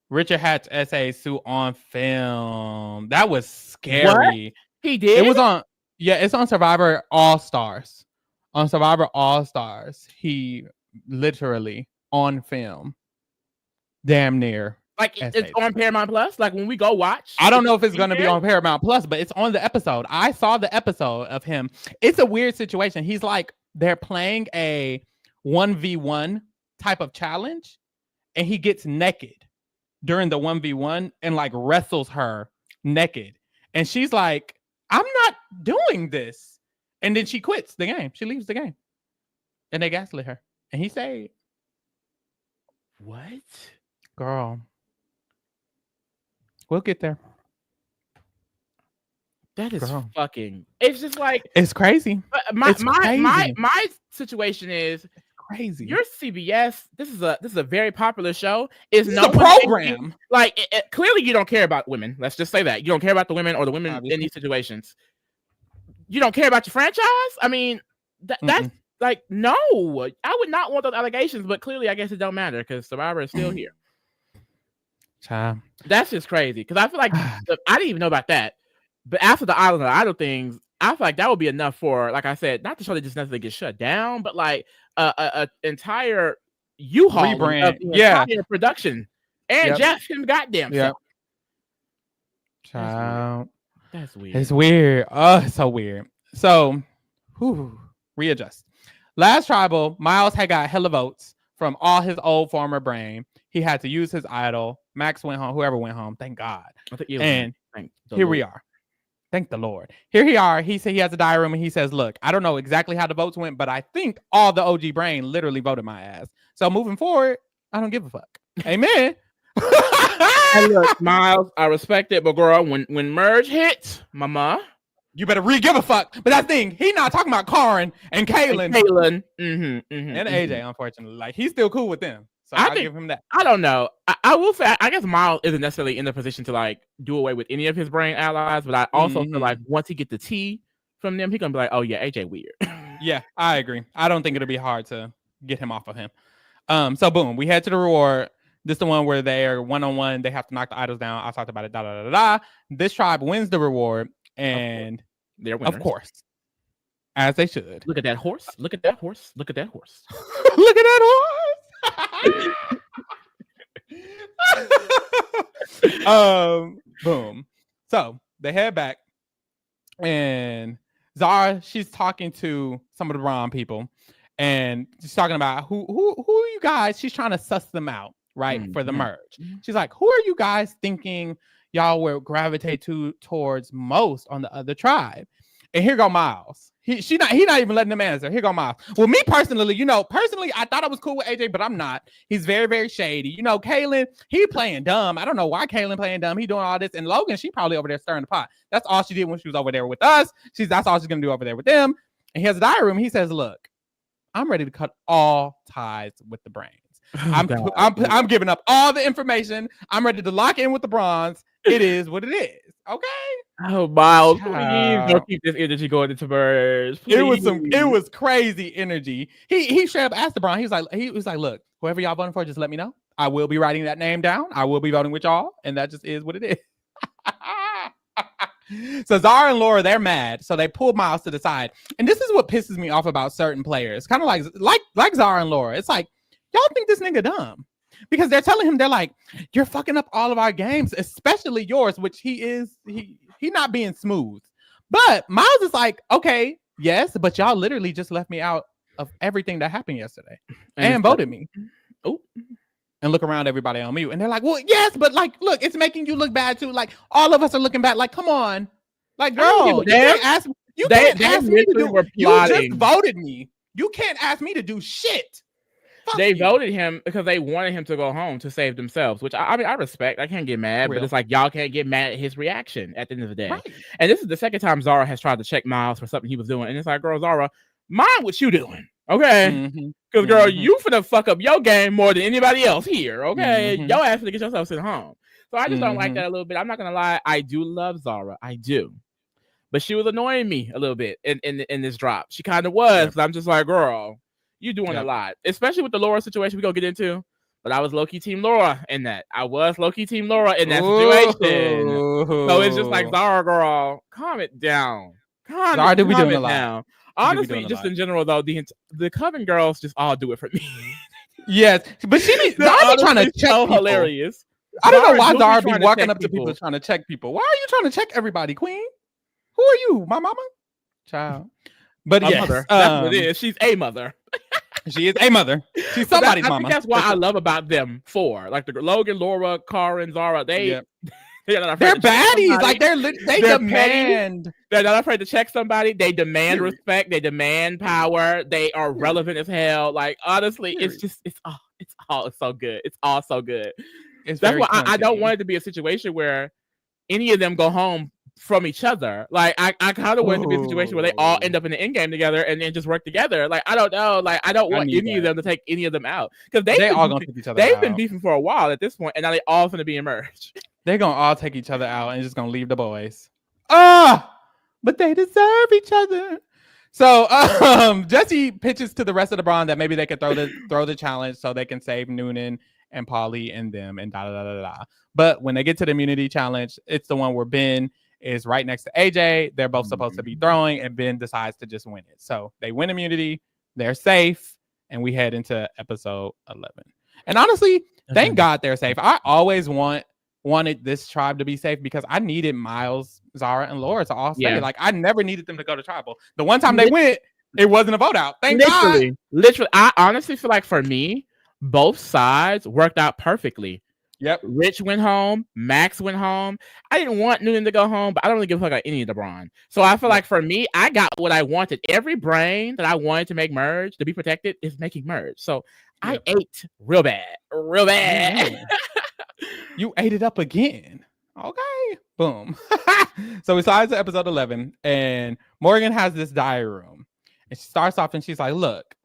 Richard Hatch SA suit on film. That was scary. What? He did? It was on. Yeah, it's on Survivor All Stars. On Survivor All Stars, he literally on film. Damn near. Like it's on Paramount Plus. Like when we go watch. I don't know if it's going to be on Paramount Plus, but it's on the episode. I saw the episode of him. It's a weird situation. He's like, they're playing a 1v1 type of challenge, and he gets naked during the 1v1 and like wrestles her naked. And she's like, I'm not doing this. And then she quits the game. She leaves the game. And they gaslit her. And he said, what? Girl. We'll get there. That is fucking. It's just like it's crazy. My situation is crazy. Your CBS. This is a very popular show. It's a program. Like clearly, you don't care about women. Let's just say that you don't care about the women or the women in these situations. You don't care about your franchise. I mean, that's like no. I would not want those allegations, but clearly, I guess it don't matter because Survivor is still here. That's just crazy because I feel like I didn't even know about that. But after the Island of the Idol things, I feel like that would be enough for, like I said, not to show they just necessarily get shut down, but like a entire U-Haul rebrand, of the entire production and Jeff him goddamn self. That's weird. It's weird. Oh, it's so weird. So, readjust. Last tribal, Miles had got hella votes from all his old former brain. He had to use his idol. Max went home. Whoever went home, thank God. And here we are. Thank the Lord. Here we are. He said he has a diary room and he says, look, I don't know exactly how the votes went, but I think all the OG brain literally voted my ass. So moving forward, I don't give a fuck. Amen. Hey, look, Miles, I respect it, but girl, when Merge hits, mama, you better give a fuck. But that thing, he not talking about Karin and Kaylin. And AJ, unfortunately. Like, he's still cool with them. So I'll give him that. I don't know. I will say, I guess Miles isn't necessarily in the position to like do away with any of his brain allies, but I also feel like once he get the tea from them, he's gonna be like, oh yeah, AJ weird. Yeah, I agree. I don't think it'll be hard to get him off of him. So boom, we head to the reward. This is the one where they are one-on-one. They have to knock the idols down. I talked about it. Da da da da. This tribe wins the reward, and they're winners. Of course, as they should. Look at that horse. Look at that horse. Look at that horse. Look at that horse. Boom. So they head back, and Zara, she's talking to some of the Brawn people, and she's talking about who are you guys? She's trying to suss them out, right, for the merge. She's like, who are you guys thinking y'all will gravitate towards most on the other tribe? And here go Miles. He not even letting them answer. Here go Miles. Well, me personally, I thought I was cool with AJ, but I'm not. He's very, very shady. Kaylin, he playing dumb. I don't know why Kaylin playing dumb. He doing all this. And Logan, she probably over there stirring the pot. That's all she did when she was over there with us. That's all she's gonna do over there with them. And he has a diary room. He says, look, I'm ready to cut all ties with the brains. I'm giving up all the information. I'm ready to lock in with the Bronze. It is what it is. Okay. Oh, Miles, please don't keep this energy going into merge. It was crazy energy. He straight up asked the Brawn. He was like, look, whoever y'all voting for, just let me know. I will be writing that name down. I will be voting with y'all, and that just is what it is. So Zara and Laura, they're mad, so they pull Miles to the side. And this is what pisses me off about certain players, kind of like Zara and Laura. It's like, y'all think this nigga dumb. Because they're telling him, they're like, you're fucking up all of our games, especially yours, which he not being smooth. But Miles is like, okay, yes, but y'all literally just left me out of everything that happened yesterday and voted me. Oh, and look around, everybody on mute. And they're like, well, yes, but like, look, it's making you look bad too. Like, all of us are looking bad. Like, come on. Like, girl, you can't ask me to do. You just voted me. You can't ask me to do shit. They voted him because they wanted him to go home to save themselves, which I mean, I respect. I can't get mad, but it's like, y'all can't get mad at his reaction at the end of the day. Right. And this is the second time Zara has tried to check Miles for something he was doing. And it's like, girl, Zara, mind what you doing. Okay. Because girl, you finna fuck up your game more than anybody else here. Okay. Y'all ask to get yourself sent home. So I just don't like that a little bit. I'm not gonna lie. I do love Zara. I do. But she was annoying me a little bit in this drop. She kind of was. I'm just like, girl, you doing a lot, especially with the Laura situation we're gonna get into. But I was low-key team Laura in that. I was low-key team Laura in that situation. So it's just like, Zara, girl, calm it down. Calm it down. Honestly, just in general, though, the Coven girls just all do it for me. Yes, but Zara be trying to check people. Hilarious. I don't know why Zara be walking up to people trying to check people. Why are you trying to check everybody, Queen? Who are you? My mama? Child. But yes, mother. That's what it is. She's a mother. She is a mother. She's somebody's mama. I think that's why I love about them four. Like the Logan, Laura, Karen, Zara. They're baddies. Like they demand. Petty. They're not afraid to check somebody. They demand respect. They demand power. They are relevant as hell. Like honestly, it's so good. It's all so good. That's why I don't want it to be a situation where any of them go home from each other. Like I kind of want it to be a situation where they all end up in the end game together and then just work together. Like I don't know. Like I don't want any of them to take any of them out because they all gonna take each other. They've been beefing for a while at this point, and now they all gonna be emerged. They're gonna all take each other out and just gonna leave the boys. But they deserve each other. So Jesse pitches to the rest of the Brawn that maybe they could throw the challenge so they can save Noonan and Paulie and them and da. But when they get to the immunity challenge, it's the one where Ben is right next to AJ. They're both supposed to be throwing, and Ben decides to just win it. So they win immunity, they're safe, and we head into episode 11. And honestly, thank God they're safe. I always wanted this tribe to be safe because I needed Miles, Zara, and Laura to all stay. Like I never needed them to go to tribal. The one time they went, it wasn't a vote out. Thank God. Literally, I honestly feel like for me, both sides worked out perfectly. Yep. Rich went home. Max went home. I didn't want Noonan to go home, but I don't really give a fuck about any of the Brawn. So I feel like for me, I got what I wanted. Every brain that I wanted to make merge, to be protected, is making merge. So I ate real bad. You ate it up again. Okay. Boom. So we slide to episode 11, and Morgan has this diary room. And she starts off and she's like, look,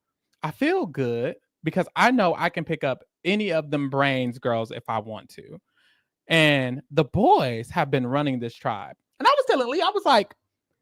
I feel good because I know I can pick up any of them brains girls if I want to. And the boys have been running this tribe. And I was telling Lee, I was like,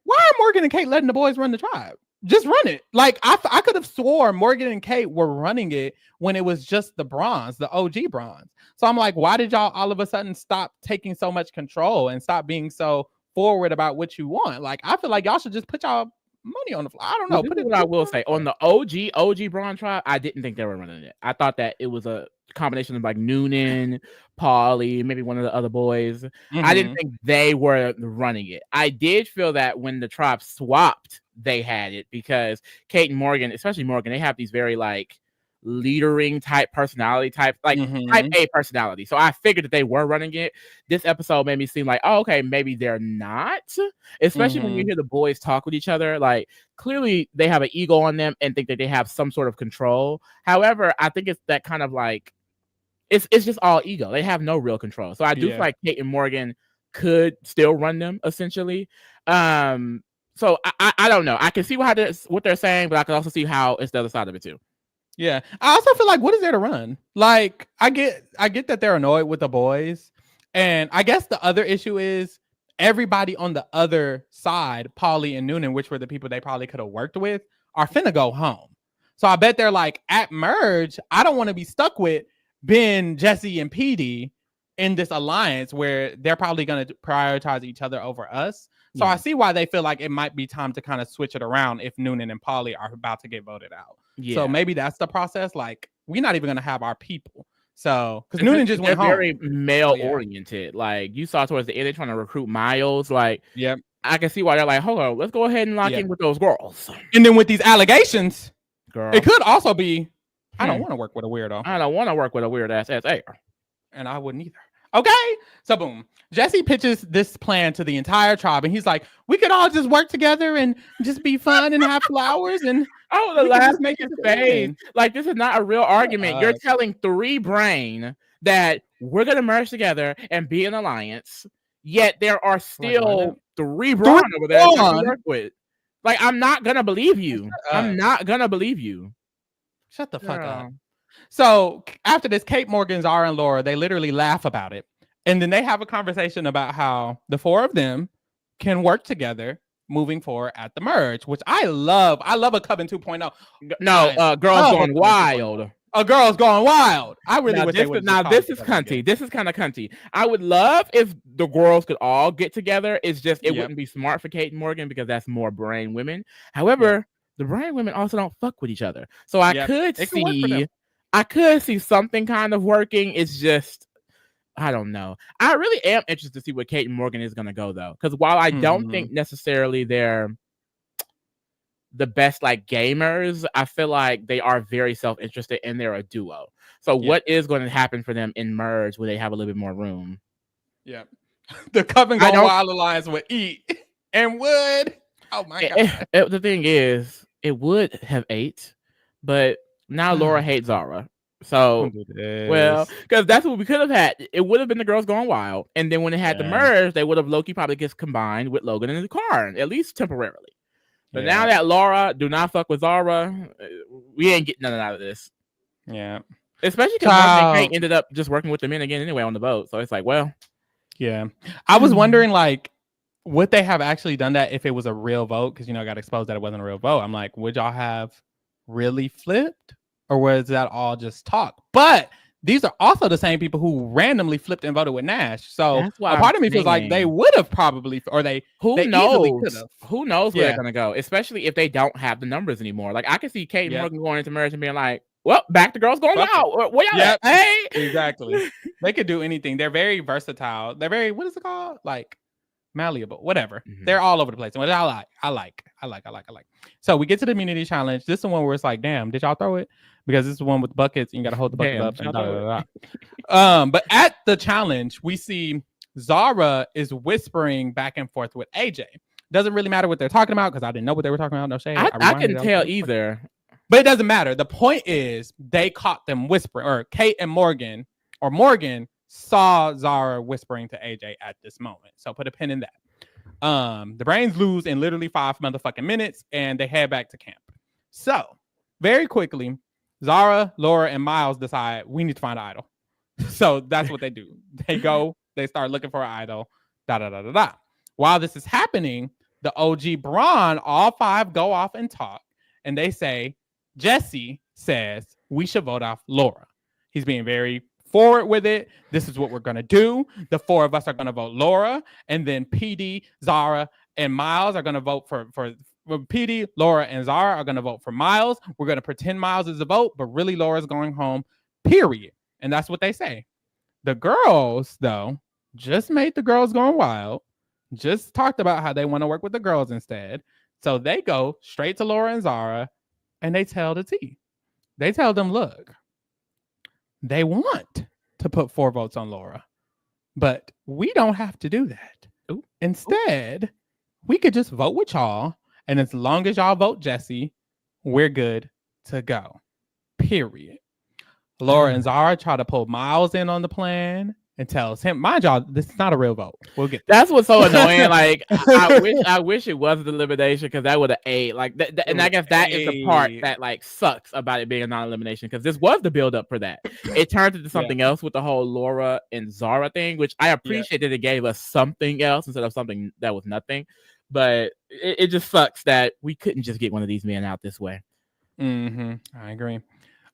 why are Morgan and Kate letting the boys run the tribe? just run it. Like I could have swore Morgan and Kate were running it when it was just the bronze, the OG bronze. So I'm like, why did y'all all of a sudden stop taking so much control and stop being so forward about what you want? Like, I feel like y'all should just put y'all money on the floor. I don't know. Well, this is what I will say. On the OG Brawn Tribe, I didn't think they were running it. I thought that it was a combination of like Noonan, Paulie, maybe one of the other boys. I didn't think they were running it. I did feel that when the tribe swapped, they had it because Kate and Morgan, especially Morgan, they have these very like leadering type personality type A personality. So I figured that they were running it. This episode made me seem like, oh, okay, maybe they're not. Especially when you hear the boys talk with each other, like clearly they have an ego on them and think that they have some sort of control. However, I think it's that kind of like it's just all ego. They have no real control. So I do feel like Kate and Morgan could still run them essentially. So I don't know. I can see what they're saying, but I can also see how it's the other side of it too. Yeah. I also feel like, what is there to run? Like, I get that they're annoyed with the boys. And I guess the other issue is everybody on the other side, Paulie and Noonan, which were the people they probably could have worked with, are finna go home. So I bet they're like, at merge, I don't want to be stuck with Ben, Jesse, and PD in this alliance where they're probably going to prioritize each other over us. So I see why they feel like it might be time to kind of switch it around if Noonan and Paulie are about to get voted out. Yeah. So maybe that's the process. Like, we're not even going to have our people. So, because Noonan just went home. Very male oriented. Like, you saw towards the end, they're trying to recruit Miles. Like, I can see why they're like, hold on, let's go ahead and lock in with those girls. And then with these allegations, it could also be, I don't want to work with a weirdo. I don't want to work with a weird ass SA. And I wouldn't either. Okay. So boom. Jesse pitches this plan to the entire tribe, and he's like, we could all just work together and just be fun and have flowers. And the last make it fade. Like, this is not a real argument. You're telling 3 brain that we're gonna merge together and be an alliance, yet there are still 3 brawn over there to work with. Like, I'm not gonna believe you. I'm not gonna believe you. Shut the fuck up. So after this, Kate, Morgan, Zara, and Laura, they literally laugh about it. And then they have a conversation about how the 4 of them can work together moving forward at the merge, which I love. I love a Coven 2.0. No, Girls Going Wild. A Girls Going Wild. I really wish they would. Now, this is cunty. This is kind of cunty. I would love if the girls could all get together. It's just, it wouldn't be smart for Kate and Morgan because that's more brain women. However, the brain women also don't fuck with each other. So I could see something kind of working. It's just, I don't know. I really am interested to see what Kate and Morgan is going to go, though. Because while I don't think necessarily they're the best like gamers, I feel like they are very self-interested and they're a duo. So what is going to happen for them in merge where they have a little bit more room? Yeah. The Coven Going Wild Alliance would eat and would. Oh my God. The thing is, it would have ate, but now Laura hates Zara. So, well, because that's what we could have had. It would have been the Girls Going Wild. And then when they had the merge, they would have Loki probably gets combined with Logan in the car, at least temporarily. But now that Laura do not fuck with Zara, we ain't getting nothing out of this. Yeah. Especially because Kate ended up just working with the men again anyway on the boat. So it's like, well. Yeah. I was wondering, like, would they have actually done that if it was a real vote? Because, I got exposed that it wasn't a real vote. I'm like, would y'all have really flipped? Or was that all just talk? But these are also the same people who randomly flipped and voted with Nash. So a part of me feels like they would have probably, or who knows? Who knows where they're gonna go? Especially if they don't have the numbers anymore. Like, I can see Kate and Morgan going into merge and being like, "Well, back to Girls Going Wild." Where y'all at? Hey, exactly. They could do anything. They're very versatile. They're very, what is it called? Like, malleable, whatever. They're all over the place. And what I like. So we get to the immunity challenge. This is the one where it's like, damn, did y'all throw it? Because this is the one with buckets. And you got to hold the bucket up. And But at the challenge, we see Zara is whispering back and forth with AJ. Doesn't really matter what they're talking about because I didn't know what they were talking about. No shade. I couldn't tell either. But it doesn't matter. The point is they caught them whispering, or Kate and Morgan, or Morgan saw Zara whispering to AJ at this moment. So put a pin in that. The brains lose in literally 5 motherfucking minutes, and they head back to camp. So very quickly, Zara, Laura, and Miles decide we need to find an idol. So that's what they do. They go, they start looking for an idol. While this is happening, the OG Brawn, all 5 go off and talk. And they say, Jesse says we should vote off Laura. He's being very forward with it. This is what we're going to do. The 4 of us are going to vote Laura. And then PD, Zara, and Miles are going to vote for PD. Laura and Zara are going to vote for Miles. We're going to pretend Miles is a vote, but really Laura's going home, period. And that's what they say. The girls, though, just made the girls going wild. Just talked about how they want to work with the girls instead. So they go straight to Laura and Zara and they tell the tea. They tell them, look, they want to put 4 votes on Laura, but we don't have to do that. Ooh. Instead, we could just vote with y'all. And as long as y'all vote Jesse, we're good to go. Period. Laura and Zara try to pull Miles in on the plan and tells him, mind y'all, this is not a real vote. We'll get that's what's so annoying. Like, I wish it was the elimination because that would have aided. Like, and I guess that is the part that like sucks about it being a non-elimination because this was the build up for that. It turned into something else with the whole Laura and Zara thing, which I appreciate that it gave us something else instead of something that was nothing. But it just sucks that we couldn't just get one of these men out this way. I agree.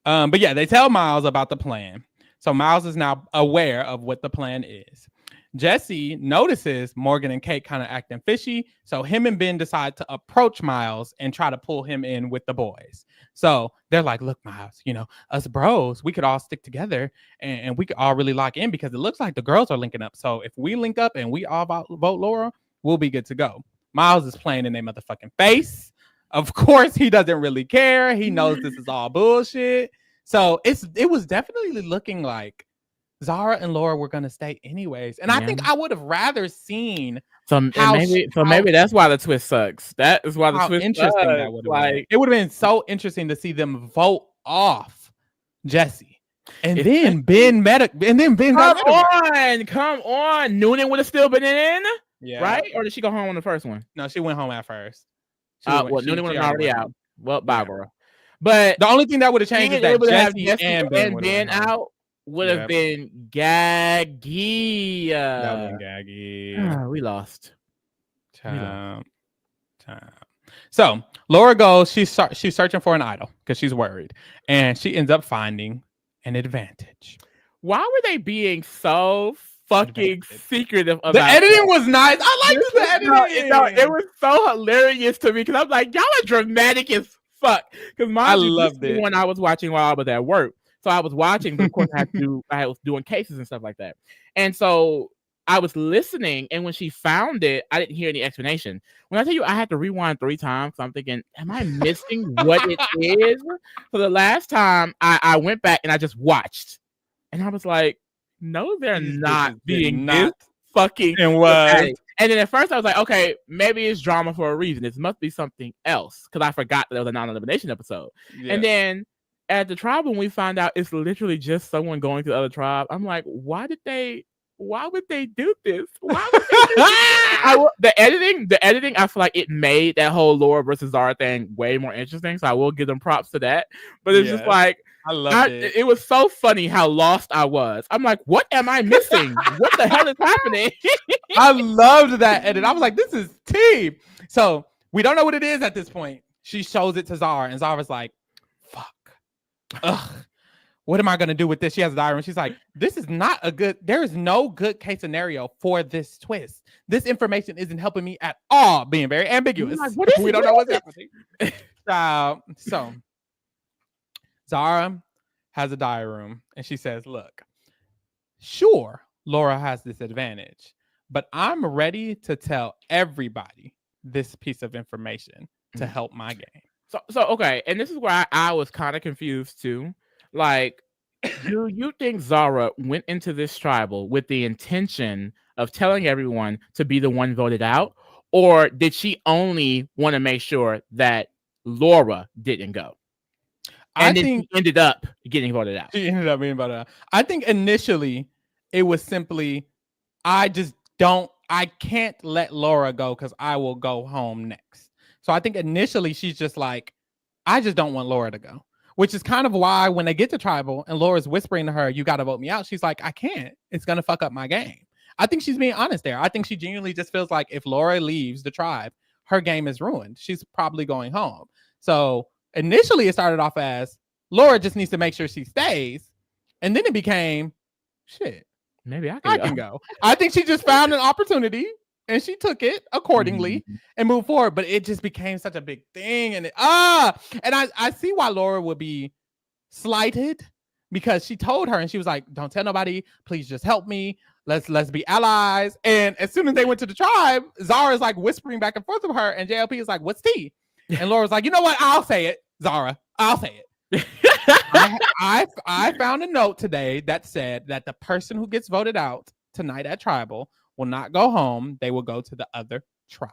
But yeah, they tell Miles about the plan. So Miles is now aware of what the plan is. Jesse notices Morgan and Kate kind of acting fishy. So him and Ben decide to approach Miles and try to pull him in with the boys. So they're like, look, Miles, you know, us bros, we could all stick together and we could all really lock in because it looks like the girls are linking up. So if we link up and we all vote Laura, we'll be good to go. Miles is playing in their motherfucking face. Of course, he doesn't really care. He knows this is all bullshit. So it was definitely looking like Zara and Laura were going to stay anyways. And I think I would have rather seen maybe that's why the twist sucks. That is why the twist interesting sucks. That would have been. It would have been so interesting to see them vote off Jesse. And then Ben got Come on. Noonan would have still been in. Yeah. Right? Or did she go home on the first one? No, she went home at first. Noonan was already out. Well, bye, girl. But the only thing that would have changed is that Jesse and Ben out would have been gaggy. That would have been gaggy. We lost. Time. So Laura goes. She's searching for an idol because she's worried, and she ends up finding an advantage. Why were they being so fucking secretive about the editing was nice. I like the editing. It was so hilarious to me because I'm like, y'all are dramatic as fuck. Because I loved it when I was watching while I was at work. So I was watching, but of course I was doing cases and stuff like that. And so I was listening, and when she found it, I didn't hear any explanation. When I tell you I had to rewind 3 times, so I'm thinking, am I missing what it is? So the last time I went back and I just watched, and I was like, no, they're not being this fucking dramatic. And then at first I was like, okay, maybe it's drama for a reason. This must be something else because I forgot that it was a non-elimination episode. Yeah. And then at the tribe, when we find out it's literally just someone going to the other tribe, I'm like, why would they do this? Why would they do this? The editing, I feel like it made that whole Laura versus Zara thing way more interesting. So I will give them props to that. But it's just like, I loved it. It was so funny how lost I was. I'm like, what am I missing? What the hell is happening? I loved that edit. I was like, this is tea. So we don't know what it is at this point. She shows it to Zara, and Zara's like, fuck. Ugh. What am I going to do with this? She has a diary, and she's like, this is not there is no good case scenario for this twist. This information isn't helping me at all, being very ambiguous. Like, we don't know what's happening. So Zara has a diary room, and she says, look, sure, Laura has this advantage, but I'm ready to tell everybody this piece of information to help my game. So okay, and this is where I was kind of confused too. Like, do you think Zara went into this tribal with the intention of telling everyone to be the one voted out, or did she only want to make sure that Laura didn't go? And then she ended up getting voted out. She ended up being voted out. I think initially it was simply, I can't let Laura go because I will go home next. So I think initially she's just like, I just don't want Laura to go. Which is kind of why when they get to tribal and Laura's whispering to her, you got to vote me out. She's like, I can't. It's going to fuck up my game. I think she's being honest there. I think she genuinely just feels like if Laura leaves the tribe, her game is ruined. She's probably going home. So initially it started off as Laura just needs to make sure she stays. And then it became, shit, maybe I can go. I think she just found an opportunity and she took it accordingly and moved forward. But it just became such a big thing. And I see why Laura would be slighted, because she told her and she was like, don't tell nobody, please just help me, let's be allies. And as soon as they went to the tribe, Zara's like whispering back and forth with her, and JLP is like, what's tea? And Laura's like, you know what, I'll say it, Zara, I'll say it. I found a note today that said that the person who gets voted out tonight at tribal will not go home, they will go to the other tribe.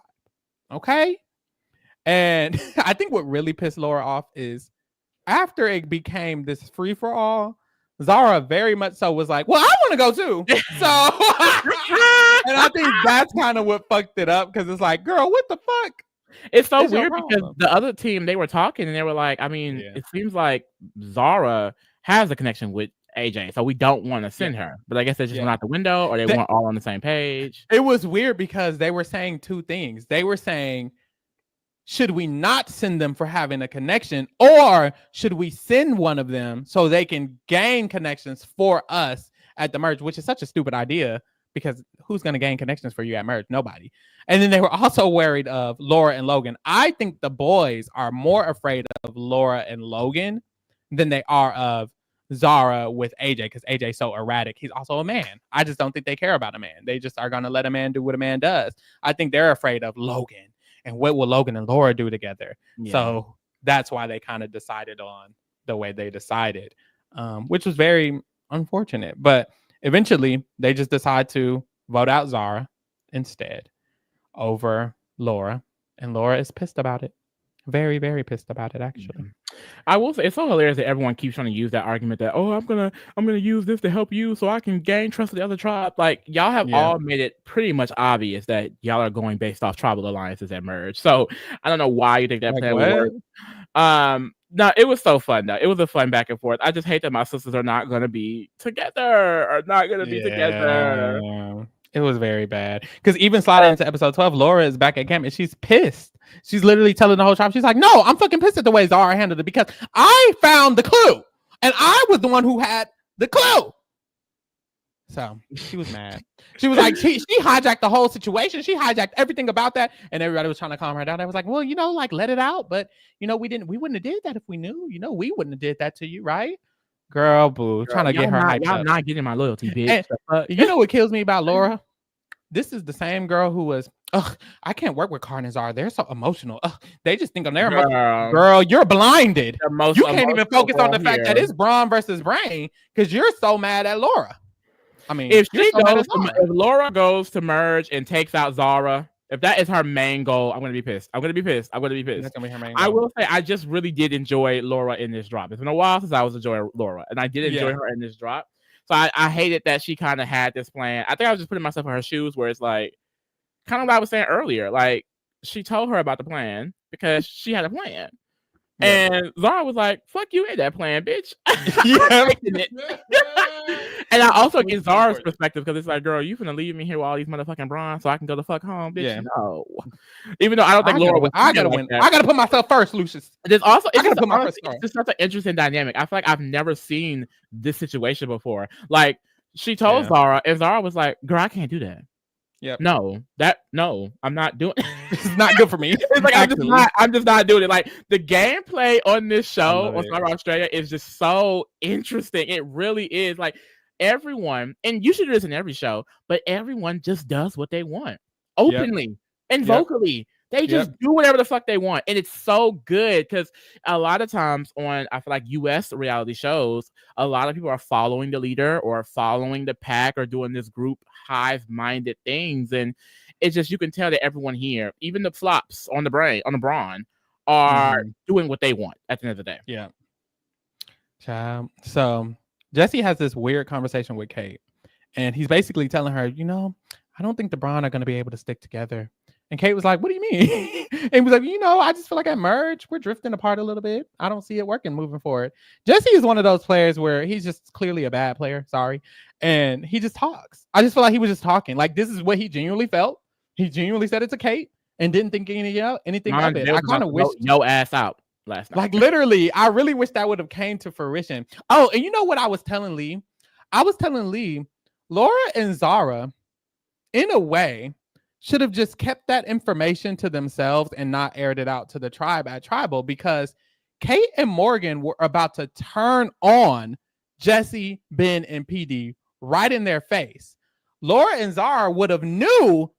Okay. And I think what really pissed Laura off is after it became this free-for-all, Zara very much so was like, well, I want to go too. So, and I think that's kind of what fucked it up, because it's like, girl, what the fuck? It's so weird because the other team, they were talking and they were like, I mean, it seems like Zara has a connection with AJ, so we don't want to send her. But I guess they just went out the window, or they weren't all on the same page. It was weird because they were saying two things. They were saying, should we not send them for having a connection, or should we send one of them so they can gain connections for us at the merge, which is such a stupid idea, because who's going to gain connections for you at merge? Nobody. And then they were also worried of Laura and Logan. I think the boys are more afraid of Laura and Logan than they are of Zara with AJ, because AJ's so erratic. He's also a man. I just don't think they care about a man. They just are going to let a man do what a man does. I think they're afraid of Logan. And what will Logan and Laura do together? Yeah. So that's why they kind of decided on the way they decided, which was very unfortunate. But eventually, they just decide to vote out Zara instead over Laura. And Laura is pissed about it. Very, very pissed about it, actually. I will say, it's so hilarious that everyone keeps trying to use that argument that, oh, I'm gonna use this to help you so I can gain trust of the other tribe. Like, y'all have all made it pretty much obvious that y'all are going based off tribal alliances at merge. So I don't know why you think that plan would work. No, it was so fun though. It was a fun back and forth. I just hate that my sisters are not gonna be together. It was very bad. Because even sliding into episode 12, Laura is back at camp and she's pissed. She's literally telling the whole tribe, she's like, no, I'm fucking pissed at the way Zara handled it, because I found the clue. And I was the one who had the clue. So she was mad. She was like, she hijacked the whole situation. She hijacked everything about that. And everybody was trying to calm her down. I was like, well, like, let it out. But, we wouldn't have did that if we knew. We wouldn't have did that to you, right? Girl, boo. Trying to get her hyped up. Y'all not getting my loyalty, bitch. You know what kills me about Laura? This is the same girl who was, I can't work with Karn and Zara. They're so emotional. They just think on their emotions. Girl, you're blinded. You can't even focus on the fact that it's Brawn versus Brain, because you're so mad at Laura. I mean, if Laura goes to merge and takes out Zara, if that is her main goal, I'm gonna be pissed. That's gonna be her main goal. I will say, I just really did enjoy Laura in this drop. It's been a while since I was enjoying Laura, and I did enjoy her in this drop. So I hated that she kind of had this plan. I think I was just putting myself in her shoes, where it's like, kind of what I was saying earlier. Like, she told her about the plan because she had a plan. Yeah. And Zara was like, fuck you in that plan, bitch. And I also get Zara's perspective, because it's like, girl, you finna leave me here with all these motherfucking Brawn so I can go the fuck home, bitch. Yeah. No. Even though I don't think Laura was. I gotta win. I gotta put myself first, Lucius. It's just such an interesting dynamic. I feel like I've never seen this situation before. Like, she told Zara, and Zara was like, girl, I can't do that. Yeah. No, I'm not doing it. It's not good for me. It's like, I'm just not doing it. Like, the gameplay on this show on Survivor Australia is just so interesting. It really is. Like, everyone, and you should do this in every show, but everyone just does what they want openly and vocally. They just do whatever the fuck they want. And it's so good, because a lot of times on, I feel like, US reality shows, a lot of people are following the leader or following the pack or doing this group hive-minded things. And it's just, you can tell that everyone here, even the flops on the Brawn, are doing what they want at the end of the day. Yeah. So Jesse has this weird conversation with Kate, and he's basically telling her, I don't think the Brawn are going to be able to stick together. And Kate was like, what do you mean? And he was like, I just feel like at merge, we're drifting apart a little bit. I don't see it working moving forward. Jesse is one of those players where he's just clearly a bad player. Sorry. And he just talks. I just feel like he was just talking. Like, this is what he genuinely felt. He genuinely said it to Kate. and didn't think anything of it. I kind of wish yo ass out last night. Like literally, I really wish that would have came to fruition. Oh, and you know what I was telling Lee? I was telling Lee, Laura and Zara, in a way, should have just kept that information to themselves and not aired it out to the tribe at Tribal, because Kate and Morgan were about to turn on Jesse, Ben, and PD right in their face. Laura and Zara would have knew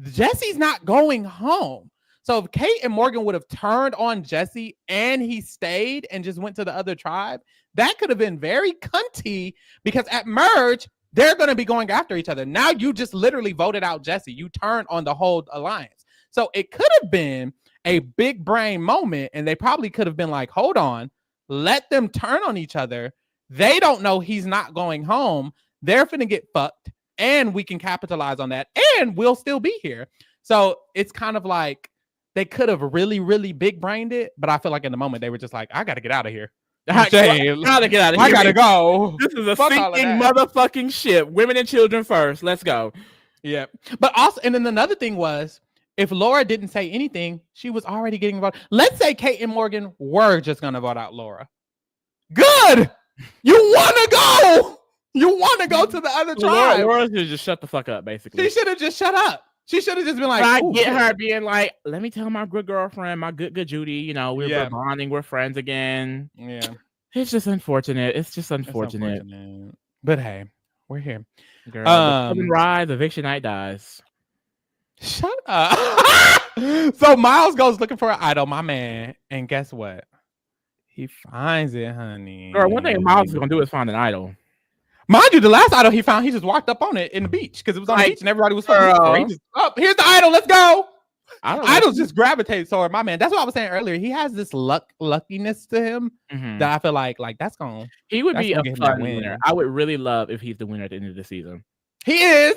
Jesse's not going home. So if Kate and Morgan would have turned on Jesse and he stayed and just went to the other tribe, that could have been very cunty, because at Merge, they're going to be going after each other. Now you just literally voted out Jesse. You turned on the whole alliance. So it could have been a big brain moment, and they probably could have been like, hold on, let them turn on each other. They don't know he's not going home. They're finna get fucked, and we can capitalize on that, and we'll still be here. So it's kind of like they could have really, really big brained it, but I feel like in the moment they were just like, I got to get out of here. I gotta get out of here. I gotta go. This is a sinking motherfucking ship. Women and children first. Let's go. Yeah. But also, and then another thing was, if Laura didn't say anything, she was already getting involved. Let's say Kate and Morgan were just gonna vote out Laura. Good. You want to go. You want to go to the other tribe. Laura should just shut the fuck up, basically. She should have just shut up. She should have just been like, I get her being like, let me tell my good girlfriend, my good Judy, you know, we're bonding, we're friends again. Yeah. It's just unfortunate. It's just unfortunate. But hey, we're here. Girl, the rise, eviction night dies. Shut up. So Miles goes looking for an idol, my man. And guess what? He finds it, honey. Girl, one thing Miles is going to do is find an idol. Mind you, the last idol he found, he just walked up on it in the beach because it was on the beach and everybody was fucking. Here's the idol. Let's go. Idols just gravitate toward my man. That's what I was saying earlier. He has this luckiness to him that I feel like that's gonna. He would be a fun winner. I would really love if he's the winner at the end of the season. He is.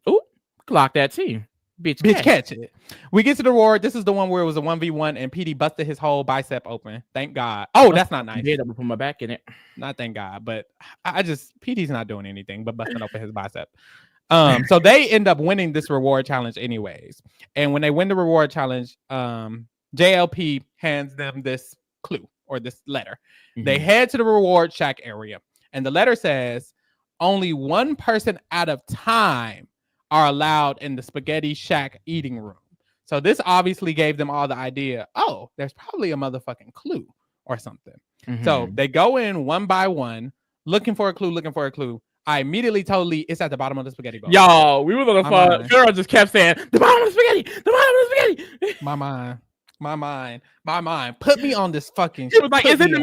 Ooh, clock that too. Bitch catch it. We get to the reward. This is the one where it was a 1v1 and PD busted his whole bicep open. Thank God. Oh, that's not nice. I'm gonna put my back in it. Not thank God, but PD's not doing anything but busting open his bicep. So they end up winning this reward challenge anyways. And when they win the reward challenge, JLP hands them this clue or this letter. They head to the reward shack area, and the letter says only one person at a time are allowed in the spaghetti shack eating room. So this obviously gave them all the idea, oh, there's probably a motherfucking clue or something. So they go in one by one, looking for a clue. I immediately told Lee it's at the bottom of the spaghetti bowl. Y'all, we was on the phone. Pharaoh just kept saying, the bottom of the spaghetti. My mind. Put me on this fucking shit. He was like, it's in the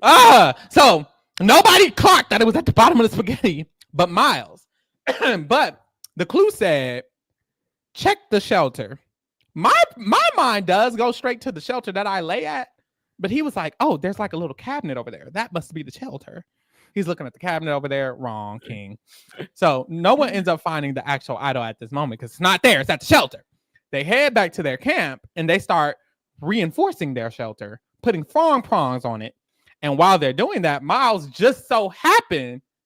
meatball. So nobody clocked that it was at the bottom of the spaghetti but Miles. But the clue said, check the shelter. My mind does go straight to the shelter that I lay at. But he was like, oh, there's like a little cabinet over there. That must be the shelter. He's looking at the cabinet over there. Wrong, King. So no one ends up finding the actual idol at this moment because it's not there. It's at the shelter. They head back to their camp and they start reinforcing their shelter, putting frog prongs on it. And while they're doing that, Miles just so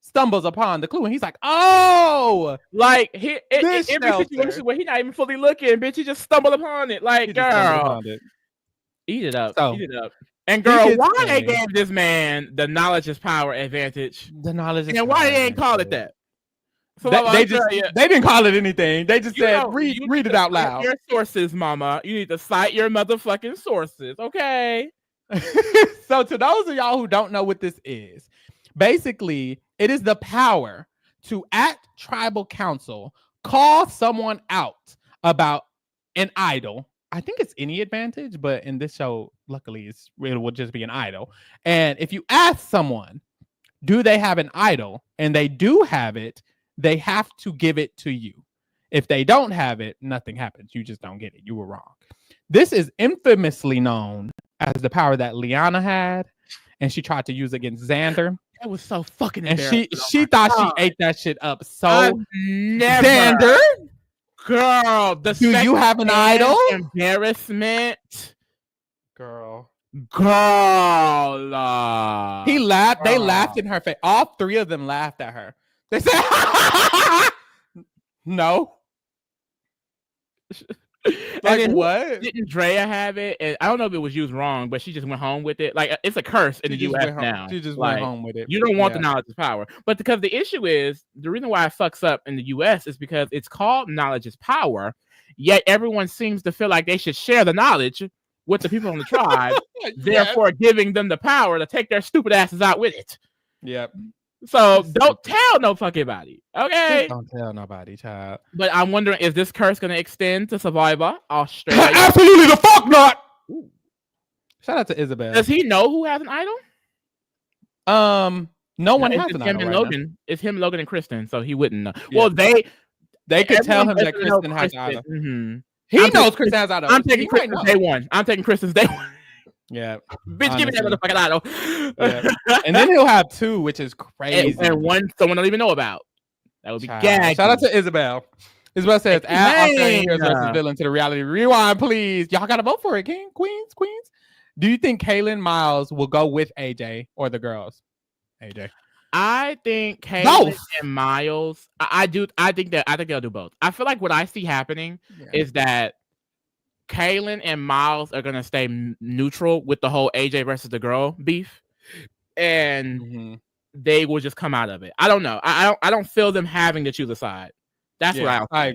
stumbles upon the clue. And he's like, oh, like every situation where he's not even fully looking, bitch, he just stumbled upon it. Like, girl. Eat it up. And girl, why they gave this man the knowledge is power advantage? The knowledge is and why they ain't call it that? So they didn't call it anything. They just said read it out loud. Your sources, mama. You need to cite your motherfucking sources, okay? So to those of y'all who don't know what this is, basically it is the power to at tribal council call someone out about an idol. I think it's any advantage, but in this show, luckily, it will just be an idol. And if you ask someone, do they have an idol? And they do have it, they have to give it to you. If they don't have it, nothing happens. You just don't get it. You were wrong. This is infamously known as the power that Liana had, and she tried to use against Xander. That was so fucking embarrassing. And she thought she ate that shit up. So Xander. Girl, do you have an idol? Embarrassment. Girl. He laughed. They laughed in her face. All three of them laughed at her. They said, no. Like what? Didn't Drea have it? And I don't know if it was used wrong, but she just went home with it. Like it's a curse in the U.S. now. She just went like home with it. you don't want the knowledge is power. But because the issue is the reason why it fucks up in the U.S. is because it's called knowledge is power. Yet everyone seems to feel like they should share the knowledge with the people on the tribe, therefore giving them the power to take their stupid asses out with it. Yep. So don't tell no fucking body. Okay. Don't tell nobody, child. But I'm wondering, is this curse going to extend to Survivor Australia? Absolutely the fuck not. Ooh. Shout out to Isabel. Does he know who has an idol? No one has an idol. Him and Logan. It's him, Logan, and Kristen. So he wouldn't know. Yeah. Well, they could tell him that Kristen has an idol. Mm-hmm. He knows Kristen has an idol. I'm taking Kristen's day one. I'm taking Kristen's day one. Yeah. Bitch, give me that motherfucking idol. Yeah. And then he'll have two, which is crazy. And one someone don't even know about. That would be gag. Shout out to Isabel. Isabel says, add Australian Heroes versus Villain to the reality rewind, please. Y'all gotta vote for it, King, Queens. Do you think Kaylin Miles will go with AJ or the girls? AJ. I think Kaylin and Miles. I think they'll do both. I feel like what I see happening is that Kaylin and Miles are gonna stay neutral with the whole AJ versus the girl beef, and they will just come out of it. I don't know. I don't feel them having to choose a side. That's what I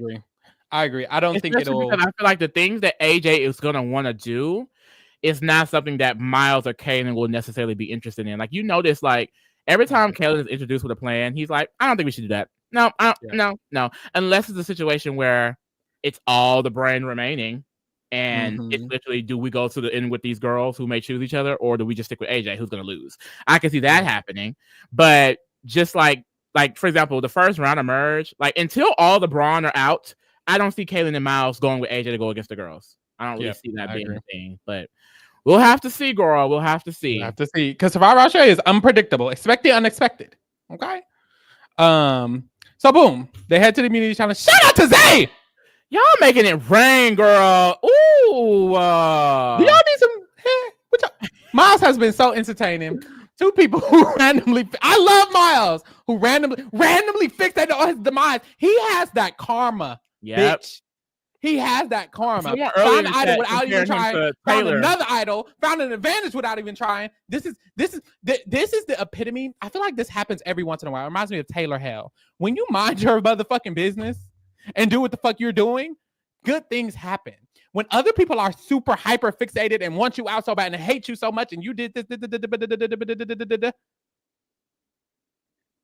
agree. I don't think it'll. Because I feel like the things that AJ is gonna want to do is not something that Miles or Kaylin will necessarily be interested in. Like you notice, like every time Kaylin is introduced with a plan, he's like, "I don't think we should do that. No, no. Unless it's a situation where it's all the brain remaining." And it's literally, do we go to the end with these girls who may choose each other, or do we just stick with AJ who's going to lose? I can see that happening. But just like for example, the first round of merge, like until all the Brawn are out, I don't see Kaylin and Miles going with AJ to go against the girls. I don't really see that being a thing. But we'll have to see, girl. We'll have to see. Because Survivor Australia is unpredictable. Expect the unexpected. Okay. So boom, they head to the immunity challenge. Shout out to Zay. Y'all making it rain, girl. Ooh. Do y'all need some? Miles has been so entertaining. Two people who randomly, I love Miles, who randomly fixated on his demise. He has that karma, bitch. He has that karma. Found an idol without even trying. Found another idol. Found an advantage without even trying. This is the epitome. I feel like this happens every once in a while. It reminds me of Taylor Hell. When you mind your motherfucking business and do what the fuck you're doing, good things happen. When other people are super hyper fixated and want you out so bad and hate you so much and you did this,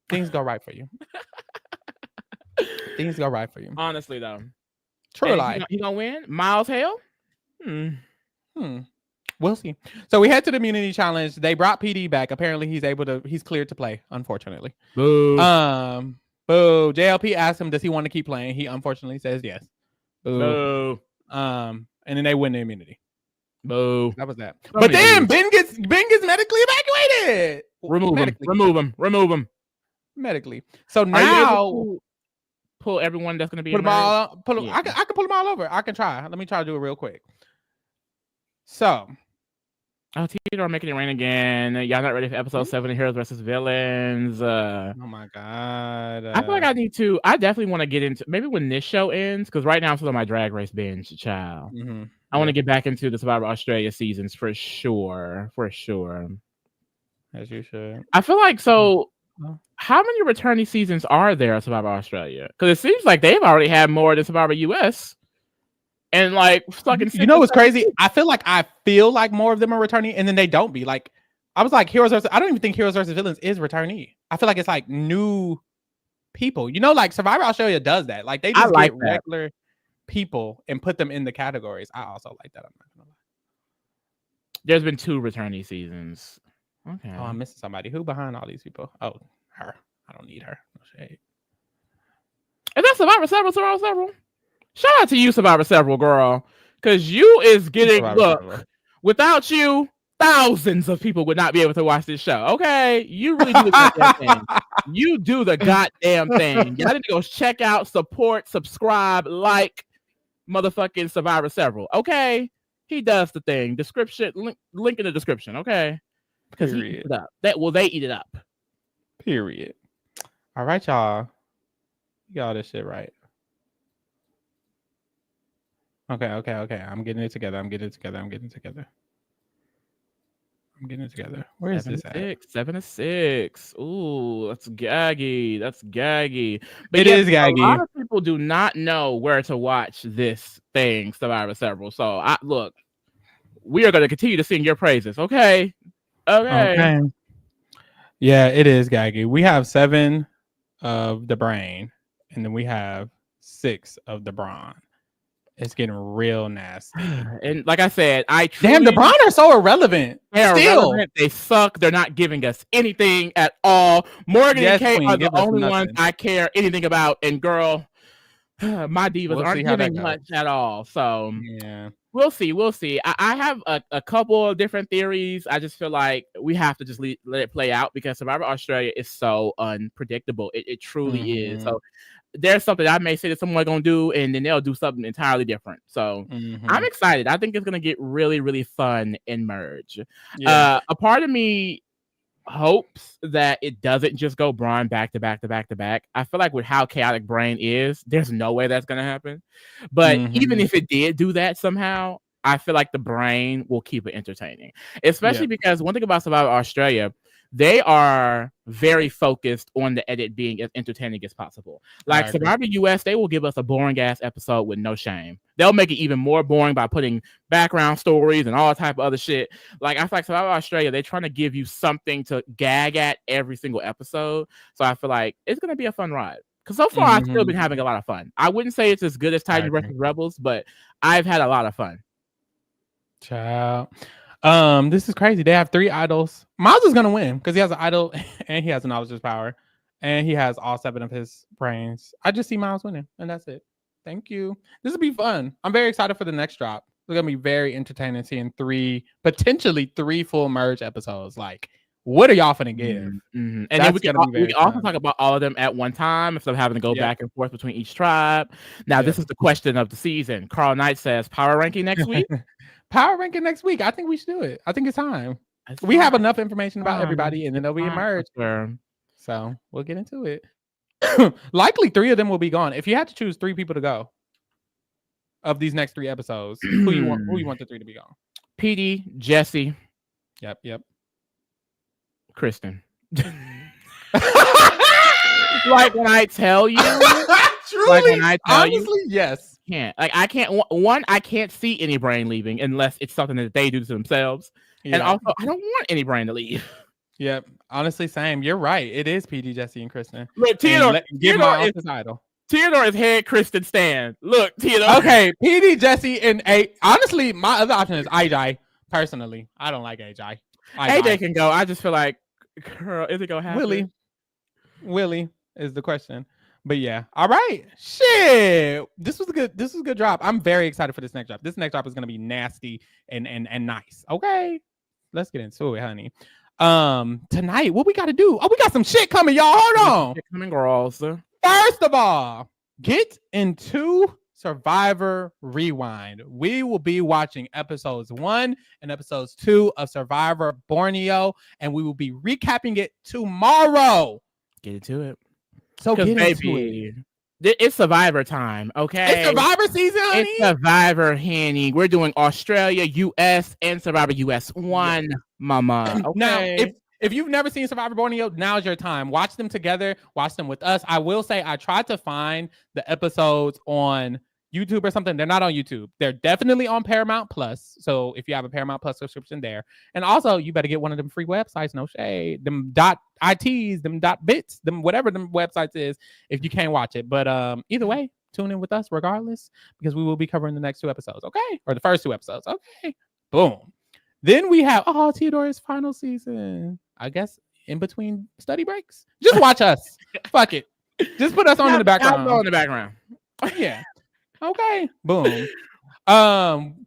things go right for you. Things go right for you. Honestly, though. True life. You gonna win? Miles Hale? We'll see. So we head to the immunity challenge. They brought PD back. Apparently he's cleared to play, unfortunately. Boo. Boo. JLP asked him, does he want to keep playing? He unfortunately says yes. Boo. And then they win the immunity. Boo. That was that. But then Ben gets medically evacuated. Remove him. Medically. So now pull everyone that's gonna be I can pull them all over. I can try. Let me try to do it real quick. So Theodore making it rain again. Y'all not ready for episode 7 of Heroes versus Villains? Oh my god! I feel like I definitely want to get into maybe when this show ends, because right now I'm still on my Drag Race binge, child. I want to get back into the Survivor Australia seasons for sure. As you should. I feel like how many returning seasons are there of Survivor Australia? Because it seems like they've already had more than Survivor US. And like fucking, you know what's crazy? I feel like more of them are returning, and then they don't be. Like, I was like, Heroes versus. I don't even think Heroes versus Villains is returnee. I feel like it's like new people. You know, like Survivor Australia does that. Like they just get regular people and put them in the categories. I also like that. I'm not gonna lie. There's been 2 returnee seasons. Okay. Oh, I'm missing somebody. Who behind all these people? Oh, her. I don't need her. No shade. Is that Survivor Several? Shout out to you, Survivor, girl, because you is getting without you, thousands of people would not be able to watch this show. Okay, you really do the goddamn thing. You do the goddamn thing. Y'all need to go check out, support, subscribe, like, motherfucking Survivor. Okay, he does the thing. Description link in the description. Okay, because he eats it up. They eat it up. Period. All right, y'all. You got all this shit right. Okay. I'm getting it together. Where is this at? 7-6. Ooh, that's gaggy. But It yeah, is a gaggy. lot of people do not know where to watch this thing, SurvivorSeveral. So look, we are going to continue to sing your praises. Okay. Okay. Yeah, it is gaggy. We have 7 of the brain, and then we have 6 of the brawn. It's getting real nasty. And like I said, Damn, the brawn are so irrelevant. They're Still. irrelevant. They suck. They're not giving us anything at all. Morgan and Kay Queen, are the give us only nothing. ones I care anything about. And girl, my divas aren't giving much at all. So yeah, we'll see. I have a couple of different theories. I just feel like we have to just let it play out because Survivor Australia is so unpredictable. It truly is. So there's something I may say that someone's gonna do, and then they'll do something entirely different. So I'm excited. I think it's gonna get really, really fun in Merge. Yeah. A part of me hopes that it doesn't just go Brawn back to back. I feel like with how chaotic Brain is, there's no way that's gonna happen. But even if it did do that somehow, I feel like the Brain will keep it entertaining. Especially because one thing about Survivor Australia, they are very focused on the edit being as entertaining as possible. Like Survivor US, they will give us a boring ass episode with no shame. They'll make it even more boring by putting background stories and all type of other shit. Like I feel like Survivor Australia, they're trying to give you something to gag at every single episode. So I feel like it's gonna be a fun ride. Because so far I've still been having a lot of fun. I wouldn't say it's as good as Titans vs. Rebels, but I've had a lot of fun. Child. This is crazy. They have 3 idols. Miles is gonna win because he has an idol and he has a knowledge power, and he has all 7 of his brains. I just see Miles winning, and that's it. Thank you. This will be fun. I'm very excited for the next drop. It's gonna be very entertaining seeing potentially 3 full merge episodes. Like, what are y'all finna give? And then we can also talk about all of them at one time instead of having to go back and forth between each tribe. Now, this is the question of the season. Carl Knight says, power ranking next week? Power ranking next week. I think we should do it. I think it's time. We have enough information about everybody, and then they'll be emerged. So we'll get into it. Likely 3 of them will be gone. If you had to choose 3 people to go of these next 3 episodes, who you want the 3 to be gone? PD, Jesse. Yep. Kristen. Like when I tell you, truly, like when I tell honestly, yes. Can't I can't see any brain leaving unless it's something that they do to themselves. And also I don't want any brain to leave. Yep. Honestly, same. You're right. It is PD, Jesse, and Kristen. Look, Theodore is idol. Theodore is head Kristen Stan. Look, Theodore. Okay, PD, Jesse, and honestly, my other option is AJ. Personally, I don't like AJ. AJ can go. I just feel like, girl, is it gonna happen? Willie is the question. But yeah, all right. Shit, this was a good drop. I'm very excited for this next drop. This next drop is gonna be nasty and nice. Okay, let's get into it, honey. Tonight, what we got to do? Oh, we got some shit coming, y'all. Hold on. Coming, girls. First of all, get into Survivor Rewind. We will be watching episodes 1 and episodes 2 of Survivor Borneo, and we will be recapping it tomorrow. Get into it. So get into it. It's Survivor time, okay? It's Survivor season, honey. It's Survivor, honey. We're doing Australia, US, and Survivor US 1, mama. Okay. Now, if you've never seen Survivor Borneo, now's your time. Watch them together. Watch them with us. I will say I tried to find the episodes on YouTube or something. They're not on YouTube. They're definitely on Paramount Plus. So if you have a Paramount Plus subscription there. And also, you better get one of them free websites. No shade. Them .its, them .bits, them whatever them websites is if you can't watch it. But either way, tune in with us regardless because we will be covering the next 2 episodes. Okay? Or the first 2 episodes. Okay. Boom. Then we have, Theodore's final season. I guess in between study breaks. Just watch us. Fuck it. Just put us on in the background. In the background. Yeah. Okay. Boom.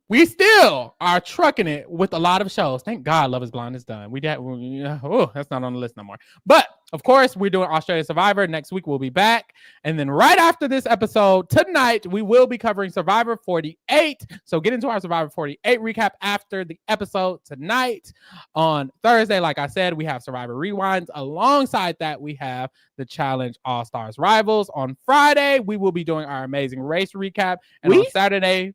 We still are trucking it with a lot of shows. Thank God Love is Blind is done. That's not on the list no more. But of course, we're doing Australia Survivor. Next week, we'll be back. And then right after this episode, tonight, we will be covering Survivor 48. So get into our Survivor 48 recap after the episode tonight. On Thursday, like I said, we have Survivor Rewinds. Alongside that, we have the Challenge All-Stars Rivals. On Friday, we will be doing our Amazing Race recap. And on Saturday,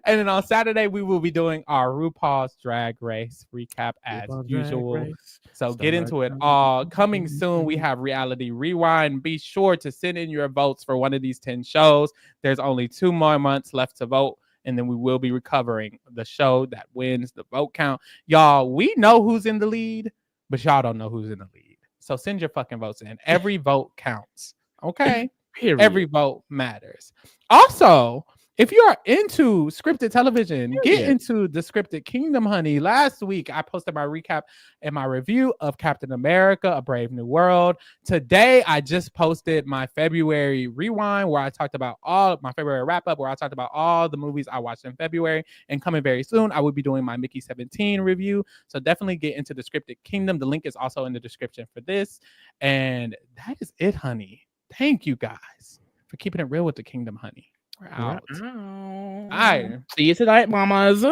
And then on Saturday we will be doing our RuPaul's Drag Race recap as usual. So get into it all. Coming soon, we have Reality Rewind. Be sure to send in your votes for one of these 10 shows. There's only 2 more months left to vote, and then we will be recovering the show that wins the vote count. Y'all, we know who's in the lead, but y'all don't know who's in the lead. So send your fucking votes in. Every vote counts. Okay? Period. Every vote matters. Also, if you are into scripted television, get into the Scripted Kingdom, honey. Last week, I posted my recap and my review of Captain America, A Brave New World. Today, I just posted my February rewind where I talked about all my February wrap up, where I talked about all the movies I watched in February. And coming very soon, I will be doing my Mickey 17 review. So definitely get into the Scripted Kingdom. The link is also in the description for this. And that is it, honey. Thank you guys for keeping it real with the Kingdom, honey. We're out. All right. See you tonight, mamas.